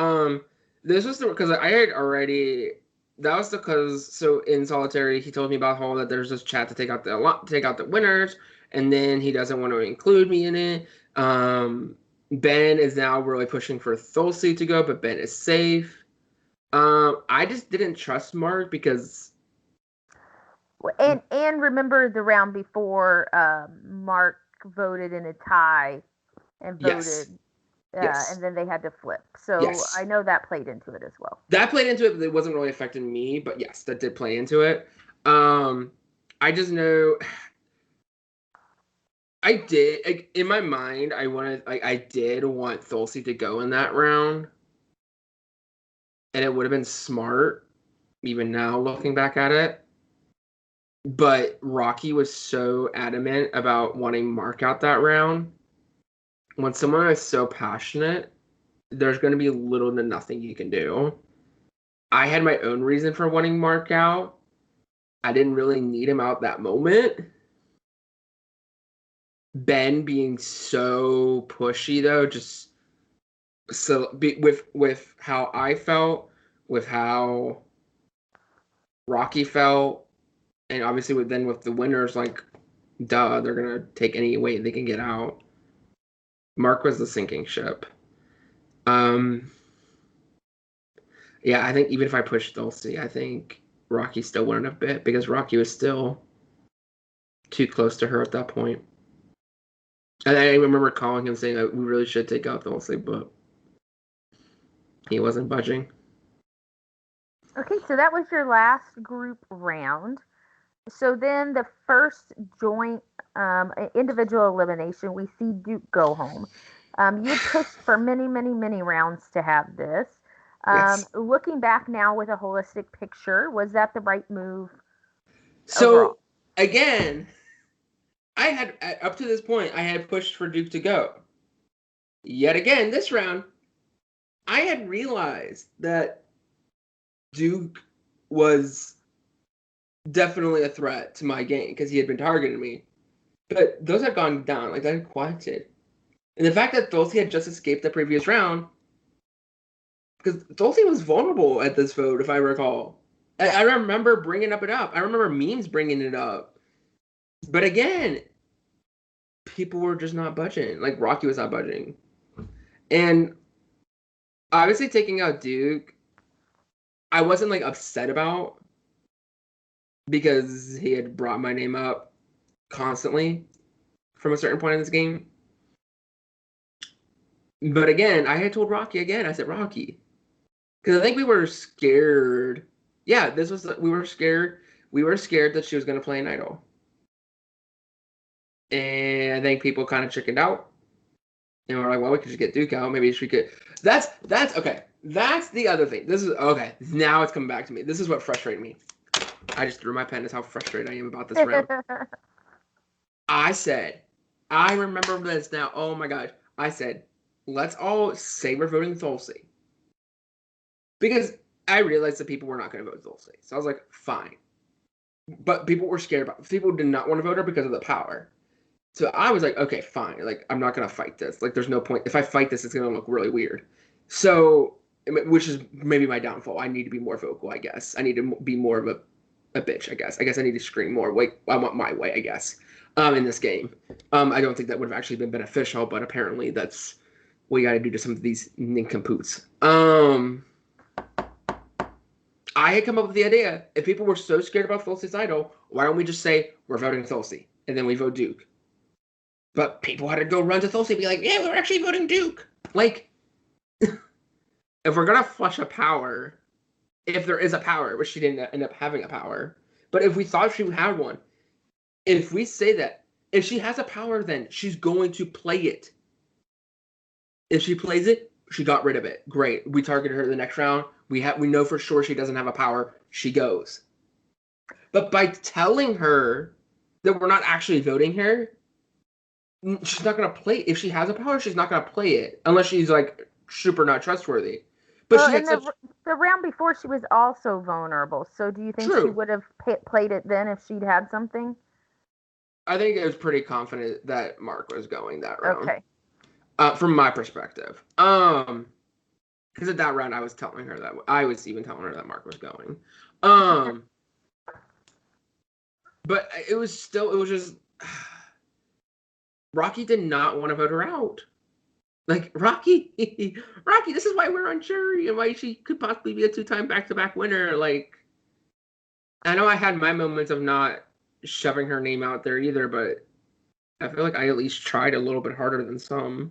This was the because I had already that was because so in solitary he told me about how that there's this chat to take out the winners, and then he doesn't want to include me in it. Ben is now really pushing for Thulsi to go, but Ben is safe. I just didn't trust Mark because And remember the round before, Mark voted in a tie and yes. voted, Yes. and then they had to flip. So Yes. I know that played into it as well. That played into it, but it wasn't really affecting me. But yes, that did play into it. I just know I did like, in my mind. I did want Thulsi to go in that round, and it would have been smart, even now looking back at it. But Rocky was so adamant about wanting Mark out that round. When someone is so passionate, there's going to be little to nothing you can do. I had my own reason for wanting Mark out. I didn't really need him out that moment. Ben being so pushy though, just so with how I felt, with how Rocky felt, and obviously with the winners, like duh, they're gonna take any way they can get out. Mark was the sinking ship. Um, yeah, I think even if I pushed Dulcie, I think Rocky still wouldn't have bit because Rocky was still too close to her at that point. And I remember calling him saying that we really should take out Dulcie, but he wasn't budging. Okay, so that was your last group round. So then the first joint, individual elimination, we see Duke go home. You had pushed for many, many, many rounds to have this. Yes. Looking back now with a holistic picture, was that the right move So overall? again, I had up to this point I had pushed for Duke to go. Yet again, this round, I had realized that Duke was definitely a threat to my game because he had been targeting me. But those had gone down, like that had quieted. And the fact that Dulcie had just escaped the previous round, because Dulcie was vulnerable at this vote, if I recall. Yeah. I remember bringing it up. I remember memes bringing it up. But again, people were just not budging. Like Rocky was not budging. And obviously taking out Duke, I wasn't like upset about because he had brought my name up constantly from a certain point in this game. But again, I had told Rocky again. I said Rocky, because I think we were scared. Yeah, we were scared. We were scared that she was going to play an idol, and I think people kind of chickened out. And we're like, well, we could just get Duke out. Maybe she could. That's okay. That's the other thing. This is okay. Now it's coming back to me. This is what frustrated me. I just threw my pen. Is how frustrated I am about this round. I said, I remember this now. Oh my gosh. I said, let's all say we're voting Thulsi. Because I realized that people were not going to vote Thulsi. So I was like, fine. But people were scared about it. People did not want to vote her because of the power. So I was like, okay, fine. Like, I'm not going to fight this. Like, there's no point. If I fight this, it's going to look really weird. So, which is maybe my downfall. I need to be more vocal, I guess. I need to be more of a bitch, I guess. I guess I need to scream more. Wait, I want my way, I guess, in this game. I don't think that would have actually been beneficial, but apparently that's we got to do to some of these nincompoops. I had come up with the idea, if people were so scared about Thulsi's idol, why don't we just say, we're voting Thulsi, and then we vote Duke? But people had to go run to Thulsi and be like, yeah, we're actually voting Duke. Like, if we're going to flush a power, if there is a power, which she didn't end up having a power, but if we thought she had one, if we say that, if she has a power, then she's going to play it. If she plays it, she got rid of it. Great. We targeted her the next round. We know for sure she doesn't have a power. She goes. But by telling her that we're not actually voting her, she's not going to play it. If she has a power, she's not going to play it. Unless she's, like, super not trustworthy. But well, she had the round before, she was also vulnerable. So do you think she would have played it then if she'd had something? I think I was pretty confident that Mark was going that round. Okay. From my perspective. Because at that round, I was even telling her that Mark was going. But it was just Rocky did not want to vote her out. Like, Rocky, this is why we're on jury and why she could possibly be a 2-time back-to-back winner. Like, I know I had my moments of not shoving her name out there either, but I feel like I at least tried a little bit harder than some.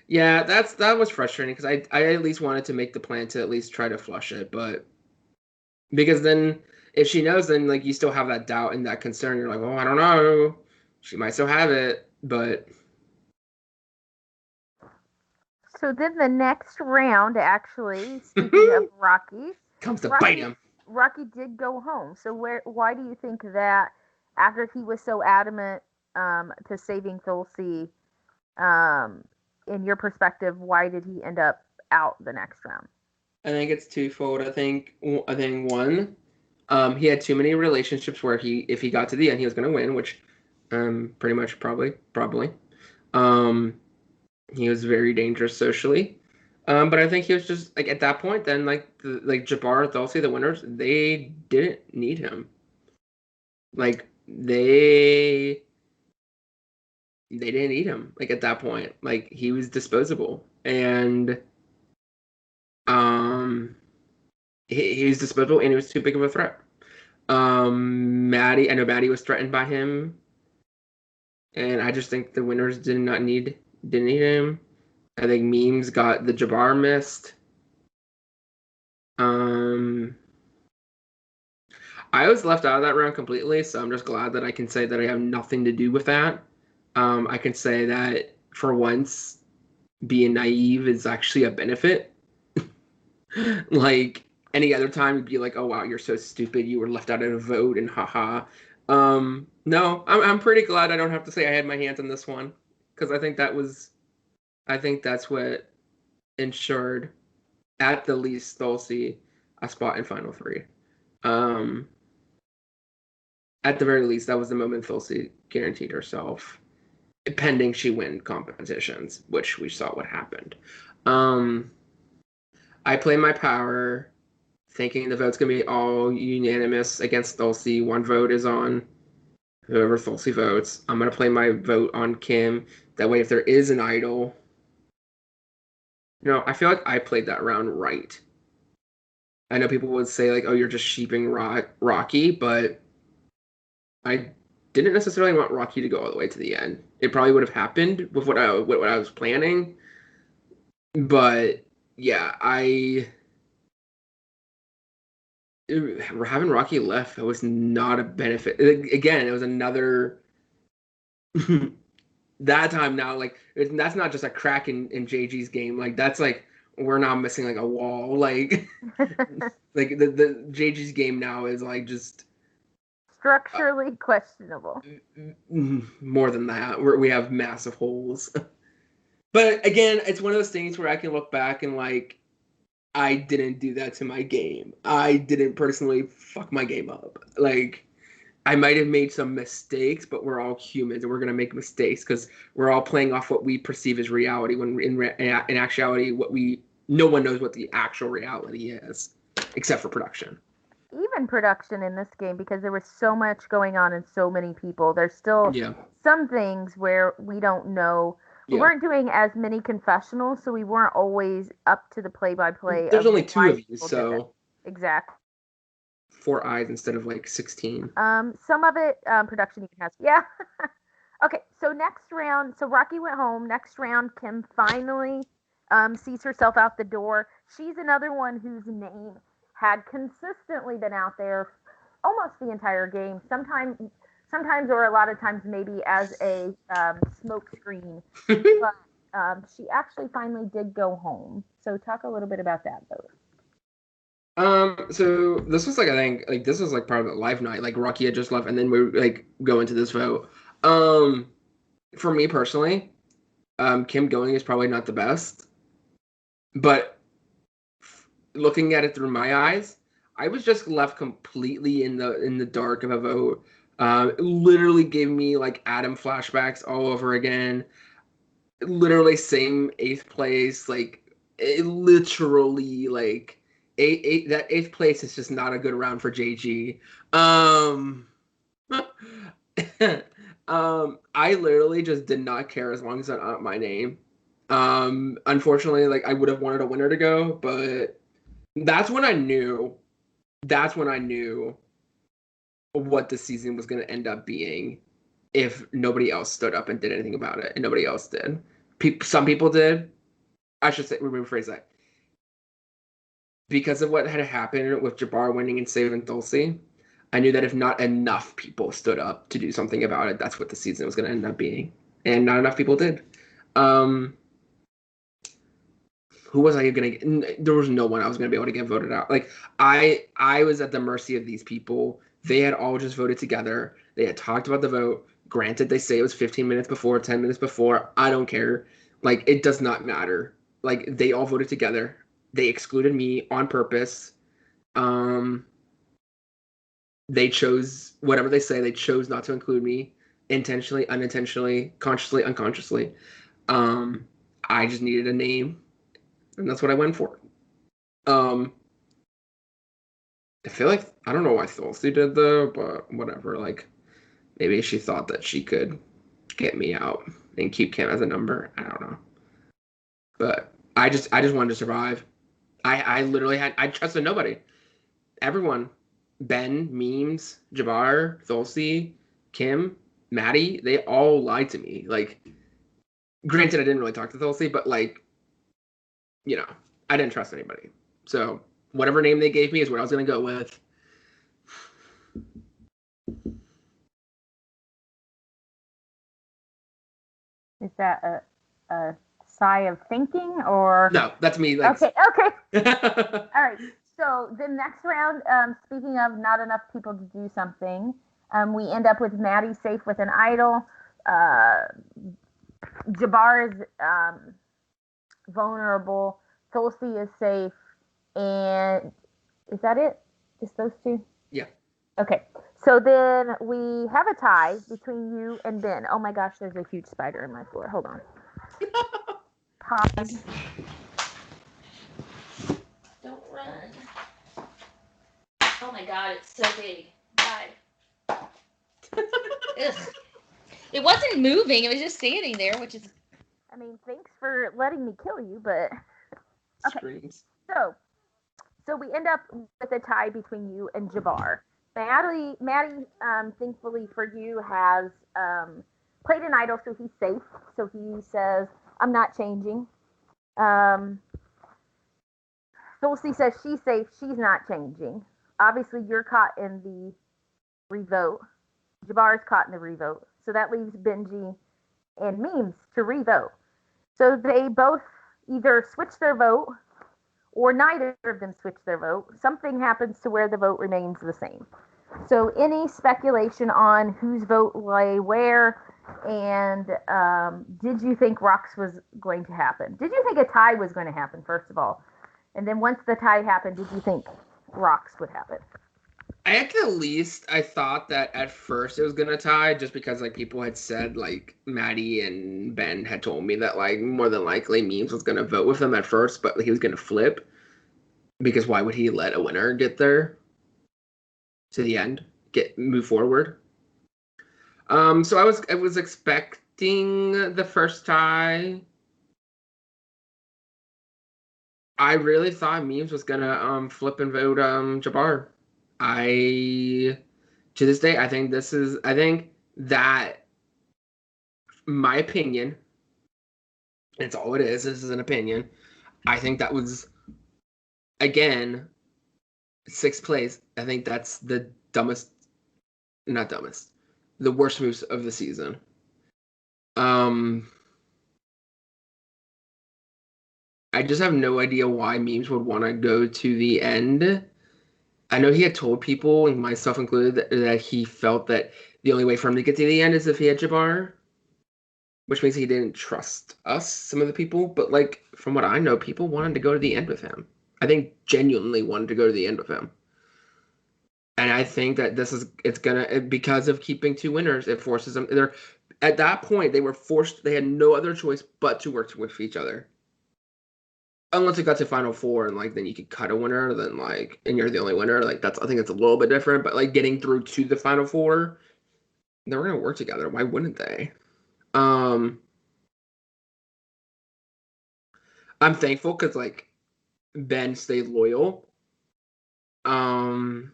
Yeah, that was frustrating because I at least wanted to make the plan to at least try to flush it, but because then if she knows, then like you still have that doubt and that concern. You're like, oh, I don't know, she might still have it, but. So then the next round, actually, speaking of Rocky, comes to bite him. Rocky did go home. So why do you think that after he was so adamant to saving Thulsi, in your perspective, why did he end up out the next round? I think it's twofold. I think one, he had too many relationships where if he got to the end, he was going to win, which pretty much probably. He was very dangerous socially. But I think he was just like at that point then like Jabbar, Thulsi, the winners, they didn't need him. Like they didn't need him. Like at that point, like he was disposable, and he was disposable, and he was too big of a threat. Maddie, I know Maddie was threatened by him, and I just think the winners didn't need him. I think Memes got the Jabbar missed. I was left out of that round completely, so I'm just glad that I can say that I have nothing to do with that. I can say that for once, being naive is actually a benefit. Like any other time, you'd be like, "Oh wow, you're so stupid. You were left out of a vote," and haha. No, I'm pretty glad I don't have to say I had my hands on this one, because I think that's what ensured, at the least, Thulsi a spot in Final 3. At the very least, that was the moment Thulsi guaranteed herself, pending she win competitions, which we saw what happened. I play my power, thinking the vote's going to be all unanimous against Thulsi. One vote is on whoever Thulsi votes. I'm going to play my vote on Kim. That way, if there is an idol, I feel like I played that round right. I know people would say, like, oh, you're just sheeping Rocky, but I didn't necessarily want Rocky to go all the way to the end. It probably would have happened with what I was planning. But, yeah, having Rocky left, it was not a benefit. Again, it was another... that time now, like, that's not just a crack in JG's game. Like, that's like, we're now missing like a wall. Like, like the JG's game now is like just structurally questionable. More than that, we have massive holes. But again, it's one of those things where I can look back and like, I didn't do that to my game. I didn't personally fuck my game up. Like, I might have made some mistakes, but we're all humans and we're going to make mistakes because we're all playing off what we perceive as reality when in actuality, no one knows what the actual reality is except for production. even production in this game because there was so much going on and so many people. There's still Yeah. some things where we don't know. We Yeah. weren't doing as many confessionals, so we weren't always up to the play-by-play. There's of only 2 why of you, people did that. so Exactly. 4 eyes instead of like 16. Some of it production even has. Yeah. Okay, so next round, so Rocky went home. Next round, Kim finally sees herself out the door. She's another one whose name had consistently been out there almost the entire game. Sometimes, or a lot of times, maybe as a smoke screen. But she actually finally did go home. So talk a little bit about that, though. So this was like, I think, like this was like part of the live night. Like Rocky had just left, and then we like go into this vote. For me personally, Kim going is probably not the best, but looking at it through my eyes, I was just left completely in the dark of a vote. It literally gave me like Adam flashbacks all over again. Literally same 8th place, like it literally like that 8th place is just not a good round for JG. I literally just did not care as long as it's not my name. Unfortunately, like I would have wanted a winner to go, but that's when I knew. That's when I knew what the season was going to end up being if nobody else stood up and did anything about it, and nobody else did. Some people did. I should say, rephrase that. Because of what had happened with Jabbar winning and saving Dulcie, I knew that if not enough people stood up to do something about it, that's what the season was going to end up being. And not enough people did. Who was I going to get? There was no one I was going to be able to get voted out. Like, I was at the mercy of these people. They had all just voted together. They had talked about the vote. Granted, they say it was 15 minutes before, 10 minutes before. I don't care. Like, it does not matter. Like, they all voted together. They excluded me on purpose. They chose, whatever they say, they chose not to include me intentionally, unintentionally, consciously, unconsciously. I just needed a name, and that's what I went for. I feel like, I don't know why Thulsi did though, but whatever. Like, maybe she thought that she could get me out and keep Kim as a number. I don't know. But I just wanted to survive. I literally I trusted nobody. Everyone. Ben, Memes, Jabbar, Thulsi, Kim, Maddie, they all lied to me. Like, granted, I didn't really talk to Thulsi, but like, you know, I didn't trust anybody. So whatever name they gave me is what I was gonna go with. Is that a sigh of thinking or No, that's me. Like, okay. All right. So the next round, speaking of not enough people to do something, we end up with Maddie safe with an idol. Jabbar is vulnerable. Thulsi is safe. And is that it? Just those two? Yeah. Okay. So then we have a tie between you and Ben. Oh my gosh, there's a huge spider in my floor. Hold on. Pause. Don't run. Oh my god, it's so big. God. Ugh. It wasn't moving, it was just standing there, which is... I mean, thanks for letting me kill you, but okay. Screams. So we end up with a tie between you and Jabbar. Maddie, thankfully for you, has played an idol, so he's safe. So he says, "I'm not changing." Dulcie says she's safe. She's not changing. Obviously, you're caught in the revote. Jabbar's caught in the revote. So that leaves Benji and Memes to revote. So they both either switch their vote or neither of them switch their vote. Something happens to where the vote remains the same. So any speculation on whose vote lay where, and did you think Rocks was going to happen? Did you think a tie was going to happen, first of all? And then once the tie happened, did you think Rocks would happen? At the least, I thought that at first it was gonna tie, just because like people had said, like Maddie and Ben had told me that like more than likely Memes was gonna vote with them at first, but he was gonna flip, because why would he let a winner get there? to the end, move forward. So I was expecting the first tie. I really thought Memes was gonna flip and vote Jabbar. I to this day I think that my opinion, it's all it is, this is an opinion. I think that was again sixth place. I think that's the dumbest, not dumbest, the worst moves of the season. I just have no idea why Memes would want to go to the end. I know he had told people, and myself included, that he felt that the only way for him to get to the end is if he had Jabbar, which means he didn't trust us, some of the people. But like from what I know, people wanted to go to the end with him. I think genuinely wanted to go to the end with him. And I think that because of keeping two winners, it forces them. At that point, they were forced. They had no other choice but to work with each other. Unless it got to Final Four and like then you could cut a winner, then like and you're the only winner. Like I think it's a little bit different. But like getting through to the Final Four, they were gonna work together. Why wouldn't they? I'm thankful because like Ben stayed loyal. To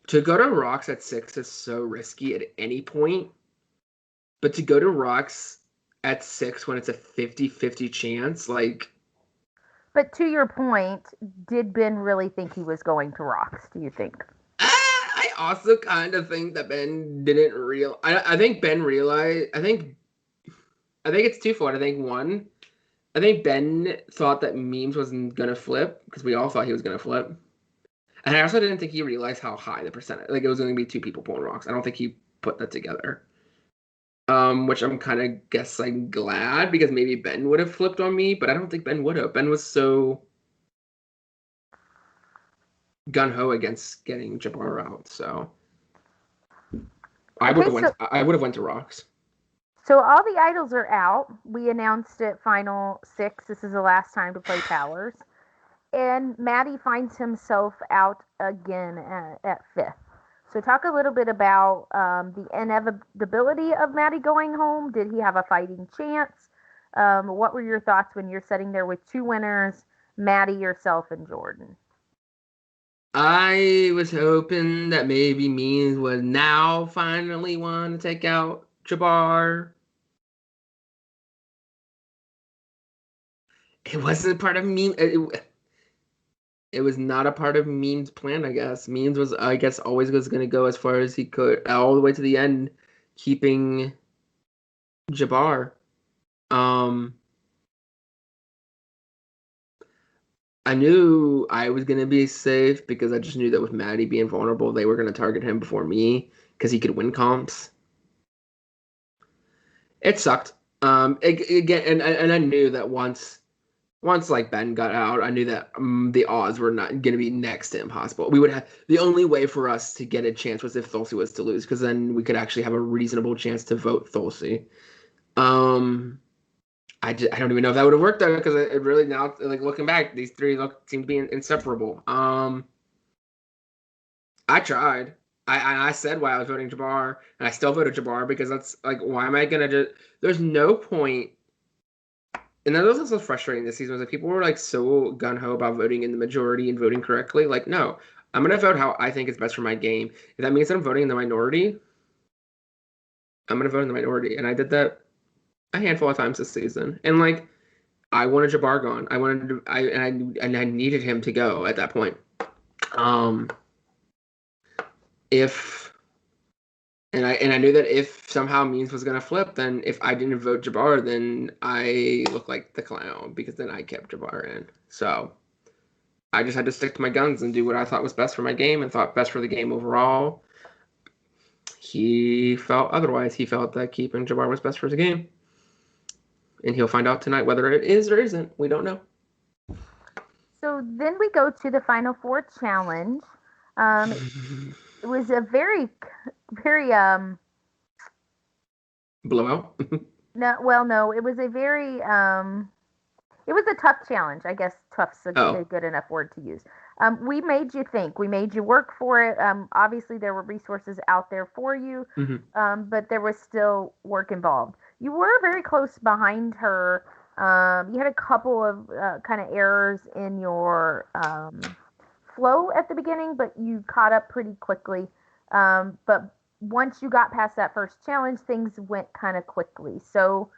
go to Rocks at 6 is so risky at any point, but to go to Rocks at 6 when it's a 50-50 chance, like. But to your point, did Ben really think he was going to Rocks, do you think? I also kind of think that Ben didn't I think Ben realized. I think it's twofold. I think one, I think Ben thought that Memes wasn't gonna flip because we all thought he was gonna flip, and I also didn't think he realized how high the percentage. Like it was going to be two people pulling rocks. I don't think he put that together. Which I'm kind of I'm glad because maybe Ben would have flipped on me, but I don't think Ben would have. Ben was so gun ho against getting Jabbar out, so I would have went to rocks. So all the idols are out. We announced it final 6. This is the last time to play Towers. And Maddie finds himself out again at 5th. So talk a little bit about the inevitability of Maddie going home. Did he have a fighting chance? What were your thoughts when you're sitting there with two winners, Maddie, yourself, and Jordan? I was hoping that maybe Means would now finally want to take out Jabbar. It wasn't part of Memes. It was not a part of Memes' plan, I guess. Memes was, I guess, always was going to go as far as he could, all the way to the end, keeping Jabbar. I knew I was going to be safe because I just knew that with Maddie being vulnerable, they were going to target him before me because he could win comps. It sucked. Again, and I knew that once like Ben got out, I knew that the odds were not going to be next to impossible. We would have the only way for us to get a chance was if Thulsi was to lose, because then we could actually have a reasonable chance to vote Thulsi. I don't even know if that would have worked out because it really now, like looking back, these three seem to be inseparable. I tried. I said why I was voting Jabbar, and I still voted Jabbar because that's like, why am I gonna just? There's no point. And that was also frustrating this season was that people were like so gun ho about voting in the majority and voting correctly. Like, no, I'm gonna vote how I think is best for my game. If that means that I'm voting in the minority, I'm gonna vote in the minority, and I did that a handful of times this season. And like, I wanted Jabbar gone. I wanted to, I needed him to go at that point. I knew that if somehow Means was gonna flip, then if I didn't vote Jabbar, then I looked like the clown because then I kept Jabbar in. So I just had to stick to my guns and do what I thought was best for my game and thought best for the game overall. He felt otherwise. He felt that keeping Jabbar was best for the game. And he'll find out tonight whether it is or isn't. We don't know. So then we go to the Final Four challenge. It was a very blowout. No, it was a very it was a tough challenge. I guess tough's a good enough word to use. We made you think. We made you work for it. Obviously, there were resources out there for you, but there was still work involved. You were very close behind her. You had a couple of kind of errors in your flow at the beginning, but you caught up pretty quickly. But once you got past that first challenge, things went kind of quickly. So,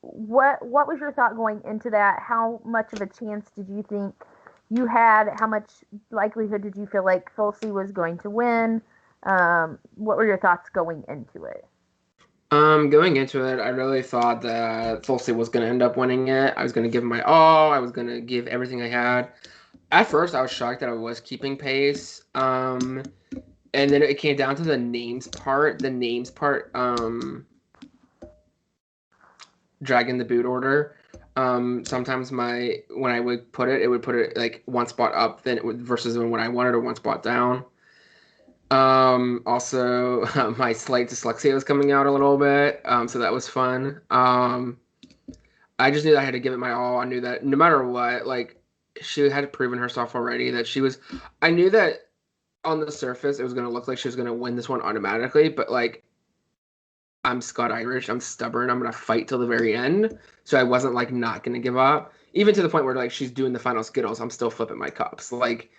what was your thought going into that? How much of a chance did you think you had? How much likelihood did you feel like Fulsey was going to win? What were your thoughts going into it? Going into it, I really thought that Fulsey was going to end up winning it. I was going to give my all. I was going to give everything I had. At first, I was shocked that I was keeping pace. And then it came down to the names part. The names part, dragging the boot order. Sometimes when I would put it would put it like one spot up then it would, versus when I wanted it one spot down. Also, my slight dyslexia was coming out a little bit, so that was fun. I just knew that I had to give it my all. I knew that no matter what, like, she had proven herself already that she was. I knew that on the surface it was going to look like she was going to win this one automatically, but like, I'm Scott Irish. I'm stubborn. I'm going to fight till the very end. So I wasn't like not going to give up, even to the point where like she's doing the final Skittles. I'm still flipping my cups. Like,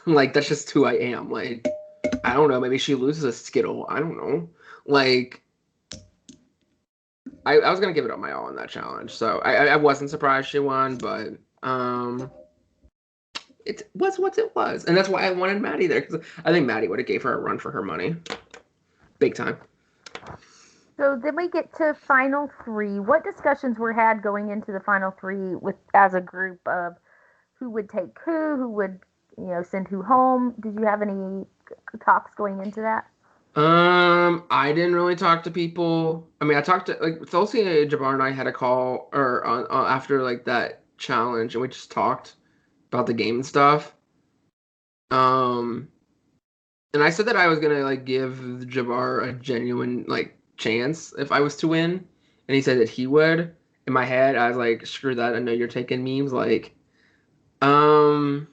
like that's just who I am. Like, I don't know. Maybe she loses a Skittle. I don't know. Like, I was gonna give it up my all in that challenge. So I wasn't surprised she won, but it was what it was, and that's why I wanted Maddie there, because I think Maddie would have gave her a run for her money, big time. So then we get to final three. What discussions were had going into the final three with as a group of who would take who would send who home? Did you have any talks going into that? I didn't really talk to people. I mean, I talked to like Tulsi and Jabbar and I had a call or on after like that challenge, and we just talked about the game and stuff. And I said that I was gonna like give Jabbar a genuine like chance if I was to win, and he said that he would. In my head, I was like, screw that. I know you're taking memes. Like, I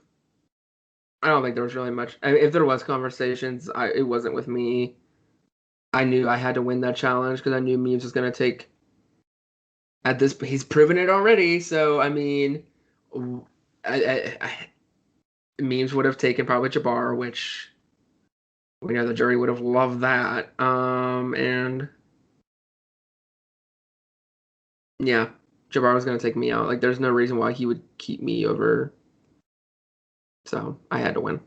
don't think there was really much. I mean, if there was conversations, it wasn't with me. I knew I had to win that challenge because I knew Memes was gonna take. At this, he's proven it already. So I mean, Memes would have taken probably Jabbar, which we know the jury would have loved that. And yeah, Jabbar was gonna take me out. Like, there's no reason why he would keep me over. So I had to win.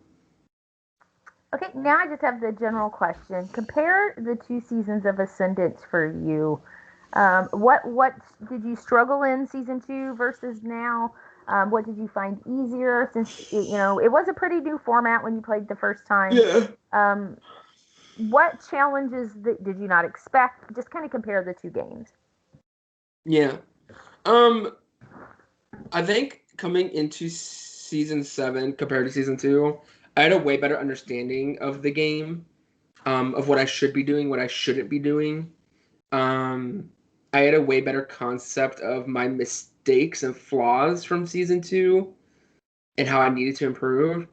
Okay, now I just have the general question. Compare the 2 seasons of Ascendance for you. What did you struggle in season 2 versus now? What did you find easier since it was a pretty new format when you played the first time? Yeah. What challenges did you not expect? Just kind of compare the 2 games. Yeah. I think coming into season 7 compared to season 2, I had a way better understanding of the game, of what I should be doing, what I shouldn't be doing. I had a way better concept of my mistakes and flaws from season 2 and how I needed to improve.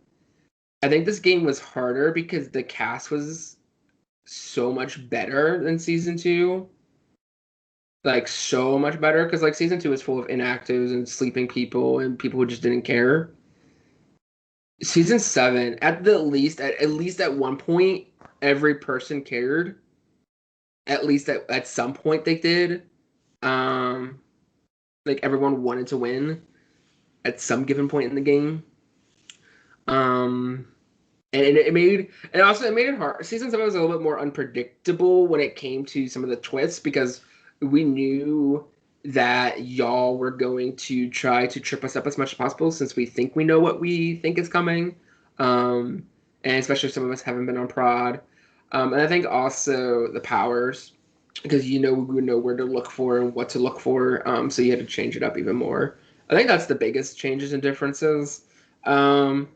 I think this game was harder because the cast was so much better than season 2. Like, so much better, because like season 2 is full of inactives and sleeping people and people who just didn't care. Season 7, at least at one point, every person cared. At least at some point they did. Like, everyone wanted to win at some given point in the game. And it made it hard. Season 7 was a little bit more unpredictable when it came to some of the twists, because we knew that y'all were going to try to trip us up as much as possible, since we think we know what we think is coming. And especially if some of us haven't been on prod. And I think also the powers, because we would know where to look for and what to look for. So you had to change it up even more. I think that's the biggest changes and differences. I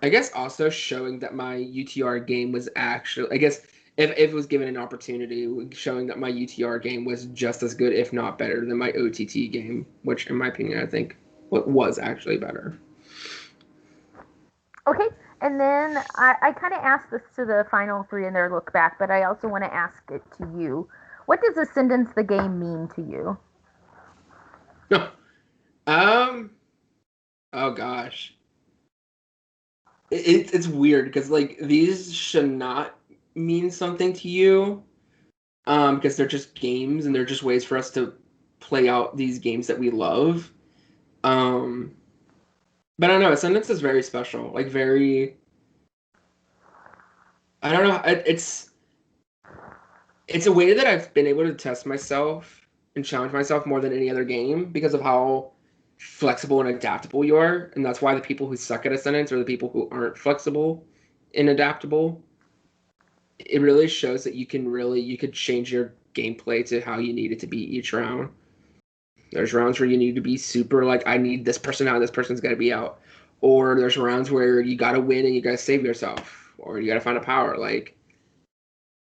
guess also showing that my UTR game was actually, I guess, if it was given an opportunity, showing that my UTR game was just as good, if not better, than my OTT game, which, in my opinion, I think what was actually better. Okay, and then I kind of asked this to the final three in their look back, but I also want to ask it to you. What does Ascendance the game mean to you? um. Oh gosh. It's weird because like these should not mean something to you, because they're just games and they're just ways for us to play out these games that we love. Um, but I don't know. Ascendance is very special. Like very. I don't know. It's a way that I've been able to test myself and challenge myself more than any other game because of how flexible and adaptable you are, and that's why the people who suck at Ascendance are the people who aren't flexible and adaptable. It really shows that you could change your gameplay to how you need it to be each round. There's rounds where you need to be super like I need this person out, this person's got to be out, or there's rounds where you got to win and you got to save yourself, or you got to find a power. Like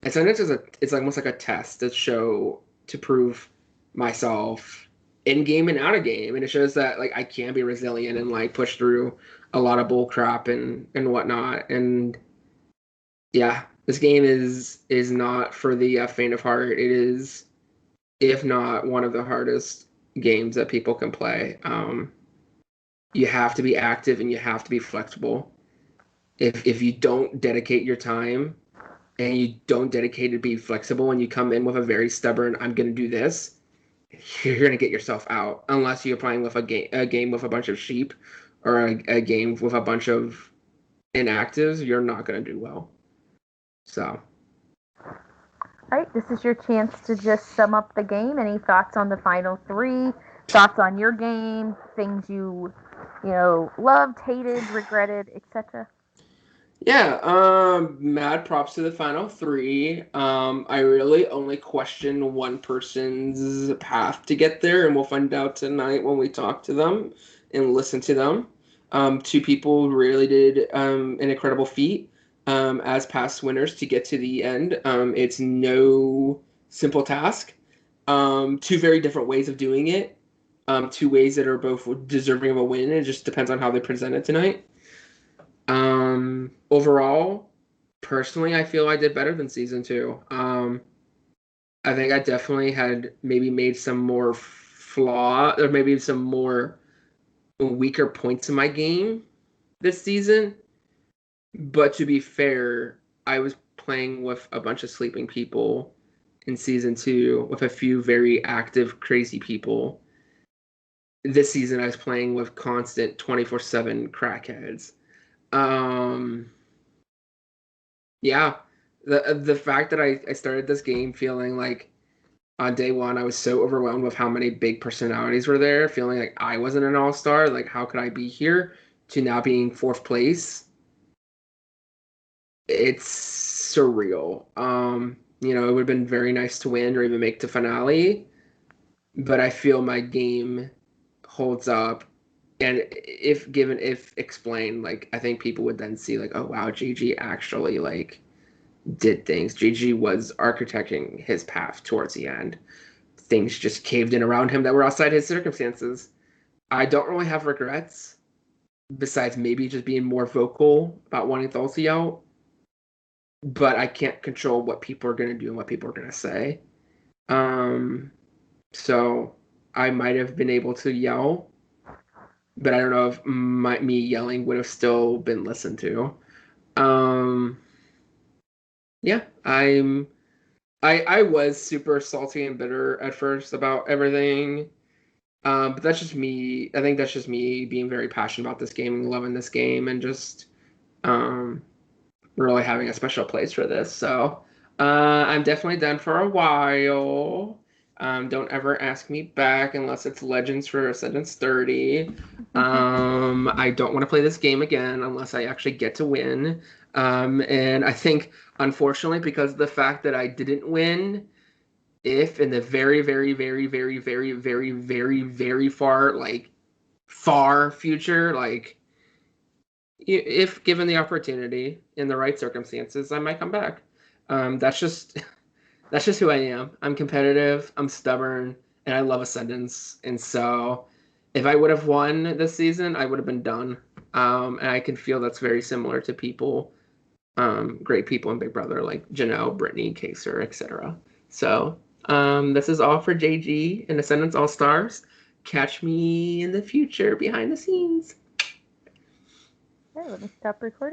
Ascendance is it's almost like a test to show to prove myself in game and out of game, and it shows that like I can be resilient and like push through a lot of bull crap and whatnot. And yeah, this game is not for the faint of heart. It is, if not one of the hardest games that people can play. You have to be active and you have to be flexible. If you don't dedicate your time and you don't dedicate to be flexible and you come in with a very stubborn, I'm going to do this, you're going to get yourself out unless you're playing with a game with a bunch of sheep or a game with a bunch of inactives. You're not going to do well. So. All right, this is your chance to just sum up the game. Any thoughts on the final three? Thoughts on your game? Things you loved, hated, regretted, etc. Yeah, mad props to the final three. I really only question one person's path to get there, and we'll find out tonight when we talk to them and listen to them. Two people really did an incredible feat as past winners to get to the end. It's no simple task. Two very different ways of doing it. Two ways that are both deserving of a win. It just depends on how they present it tonight. Overall, personally, I feel I did better than season two. I think I definitely had maybe made some more flaw or maybe some more weaker points in my game this season. But to be fair, I was playing with a bunch of sleeping people in season two with a few very active, crazy people. This season, I was playing with constant 24/7 crackheads. Um, Yeah, the fact that I started this game feeling like on day one I was so overwhelmed with how many big personalities were there, feeling like I wasn't an all-star, like how could I be here, to now being fourth place. It's surreal. It would have been very nice to win or even make the finale, but I feel my game holds up. And if explained, like I think people would then see like, oh wow, GG actually like did things. GG was architecting his path towards the end. Things just caved in around him that were outside his circumstances. I don't really have regrets, besides maybe just being more vocal about wanting Thulsi out. But I can't control what people are going to do and what people are going to say. So I might have been able to yell, but I don't know if me yelling would have still been listened to. Yeah, I was super salty and bitter at first about everything. But that's just me. I think that's just me being very passionate about this game and loving this game and just um, really having a special place for this. So I'm definitely done for a while. Don't ever ask me back unless it's Legends for Ascendance 30. I don't want to play this game again unless I actually get to win. And I think, unfortunately, because of the fact that I didn't win, if in the very, very, very, very, very, very, very, very far future, like if given the opportunity in the right circumstances, I might come back. That's just that's just who I am. I'm competitive, I'm stubborn, and I love Ascendance. And so if I would have won this season, I would have been done. And I can feel that's very similar to people, great people in Big Brother, like Janelle, Brittany, Kaser, etc. So this is all for JG and Ascendance All Stars. Catch me in the future behind the scenes. Okay, let me stop recording.